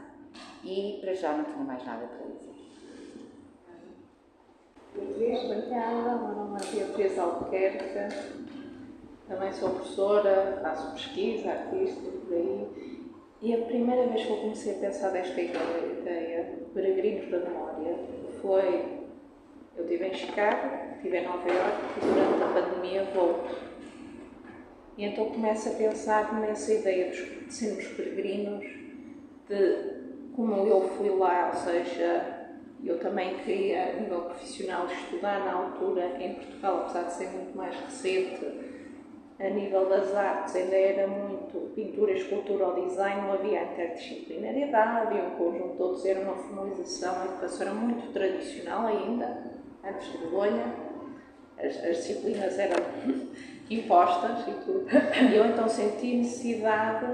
E para já não tinha mais nada para dizer. Obrigada, meu nome é Beatriz Albuquerque, também sou professora, faço pesquisa, artista, por aí. E a primeira vez que eu comecei a pensar desta ideia, Peregrinos da Memória, foi, eu estive em Chicago, estive em Nova Iorque e durante a pandemia volto. E então começo a pensar nessa ideia de sermos peregrinos, de como eu fui lá, ou seja, eu também queria, a nível profissional, estudar na altura em Portugal, apesar de ser muito mais recente, a nível das artes ainda era muito pintura, escultura ou design, não havia interdisciplinariedade, havia um conjunto, todos era uma formalização, a educação era muito tradicional ainda, antes de Bolonha, as disciplinas eram impostas e tudo. E eu então senti necessidade,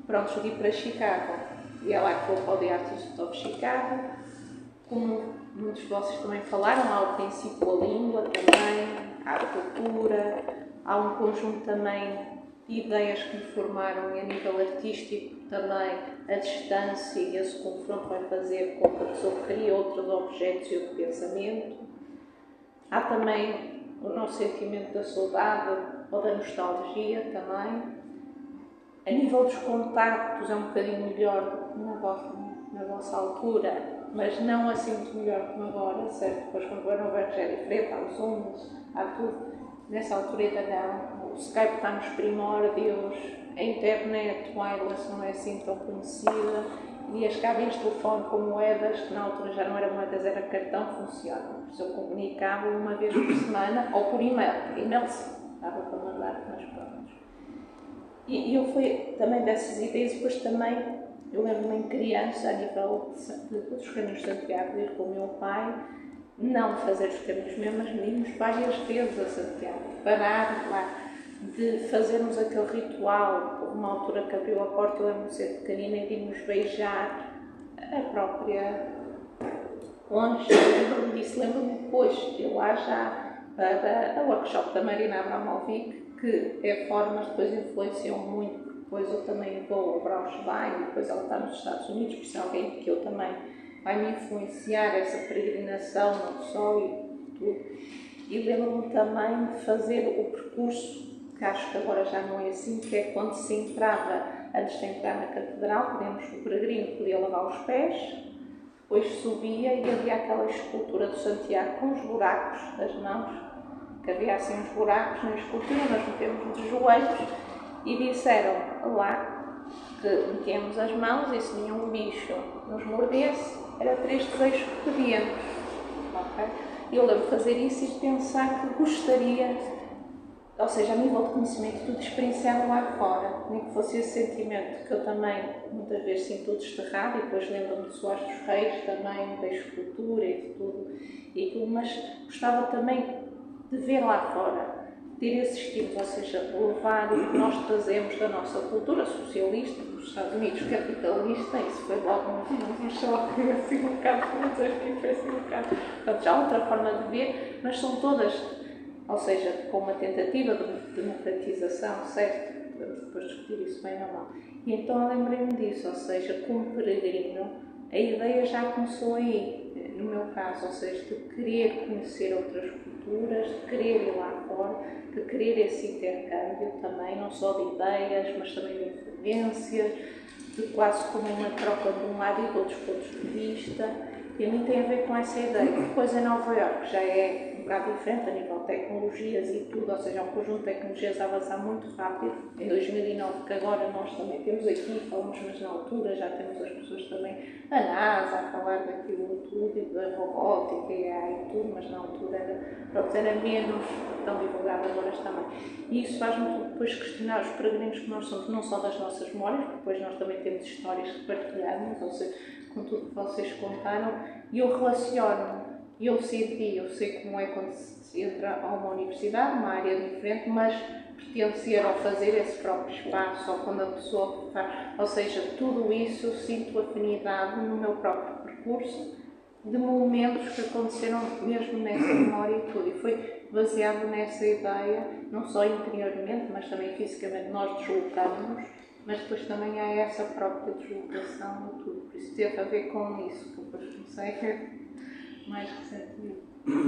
pronto, de ir para Chicago. E é lá que vou para o The Artist of Chicago. Como muitos de vocês também falaram, há o princípio a língua também, há a cultura, há um conjunto também de ideias que me formaram e a nível artístico também a distância e esse confronto vai fazer com que a pessoa crie outros objetos e outro pensamento. Há também o nosso sentimento da saudade ou da nostalgia também. A nível dos contactos é um bocadinho melhor na vossa altura, mas não assim muito melhor como agora, certo? Depois quando o Evangelho é diferente, há os Zooms, há tudo. nessa altura ainda não, o Skype está nos primórdios, a internet wireless não é assim tão conhecida, e as cabines de telefone com moedas, que na altura já não eram moedas, era cartão, funcionam. Por isso eu comunicava uma vez por semana, ou por e-mail. E-mail dava para mandar, mas pronto. E eu fui também dessas ideias, e depois também, eu lembro-me em criança, a nível dos caminhos de Santiago, ir com o meu pai, não fazer os caminhos mesmo, mas irmos várias vezes a Santiago, parar lá, de fazermos aquele ritual. Houve uma altura que abriu a porta, eu lembro-me de ser pequenina, e de irmos beijar a própria longe. Lembro-me disso, lembro-me depois de ir lá já para a workshop da Marina Abramovic, que é formas, depois influenciam muito, porque depois eu também vou a Braunschweig, depois ela está nos Estados Unidos, por isso é alguém que eu também vai me influenciar essa peregrinação, não só, e tudo. E lembro-me também de fazer o percurso, que acho que agora já não é assim, que é quando se entrava, antes de entrar na catedral, o peregrino podia lavar os pés, depois subia e havia aquela escultura do Santiago com os buracos das mãos, que havia assim uns buracos na escultura, nós metemos de joelhos, e disseram lá que metíamos as mãos e se nenhum bicho nos mordesse, era 3 desejos que pedíamos. Okay? Eu lembro de fazer isso e de pensar que gostaria, ou seja, a nível de conhecimento, tudo experienciado lá fora, nem que fosse esse sentimento que eu também muitas vezes sinto desterrado, e depois lembro-me de Soares dos Reis também, da escultura e de tudo, mas gostava também de ver lá fora, ter esses estímulos, ou seja, levar o que nós trazemos da nossa cultura socialista, dos Estados Unidos, capitalista, isso foi logo um choque, assim um bocado, foi assim um bocado. Portanto, já há outra forma de ver, mas são todas, ou seja, com uma tentativa de democratização, certo? Podemos depois discutir isso bem ou não. E então eu lembrei-me disso, ou seja, como peregrino, a ideia já começou aí, no meu caso, ou seja, de querer conhecer outras culturas, de querer ir lá fora, de querer esse intercâmbio também, não só de ideias, mas também de influências, de quase como uma troca de um lado e de outros pontos de vista. E a mim tem a ver com essa ideia. Depois em Nova Iorque já é um bocado diferente a nível de tecnologias e tudo, ou seja, é um conjunto de tecnologias a avançar muito rápido. Em 2009, que agora nós também temos aqui, falamos, mas na altura já temos as pessoas também, a NASA, a falar daquilo tudo, e da robótica e AI e tudo, mas na altura era menos tão divulgado, agora está mais. E isso faz-me depois questionar os peregrinos que nós somos, não só das nossas memórias, porque depois nós também temos histórias que partilhamos, ou seja, com tudo que vocês contaram, e eu relaciono, eu sei como é quando se entra a uma universidade, uma área diferente, mas pertencer ou fazer esse próprio espaço, ou quando a pessoa faz, ou seja, tudo isso eu sinto afinidade no meu próprio percurso, de momentos que aconteceram mesmo nessa memória e tudo, e foi baseado nessa ideia, não só interiormente, mas também fisicamente, nós deslocamos, mas depois também há essa própria deslocação e tudo, por isso teve a ver com isso, que eu depois comecei mais recentemente.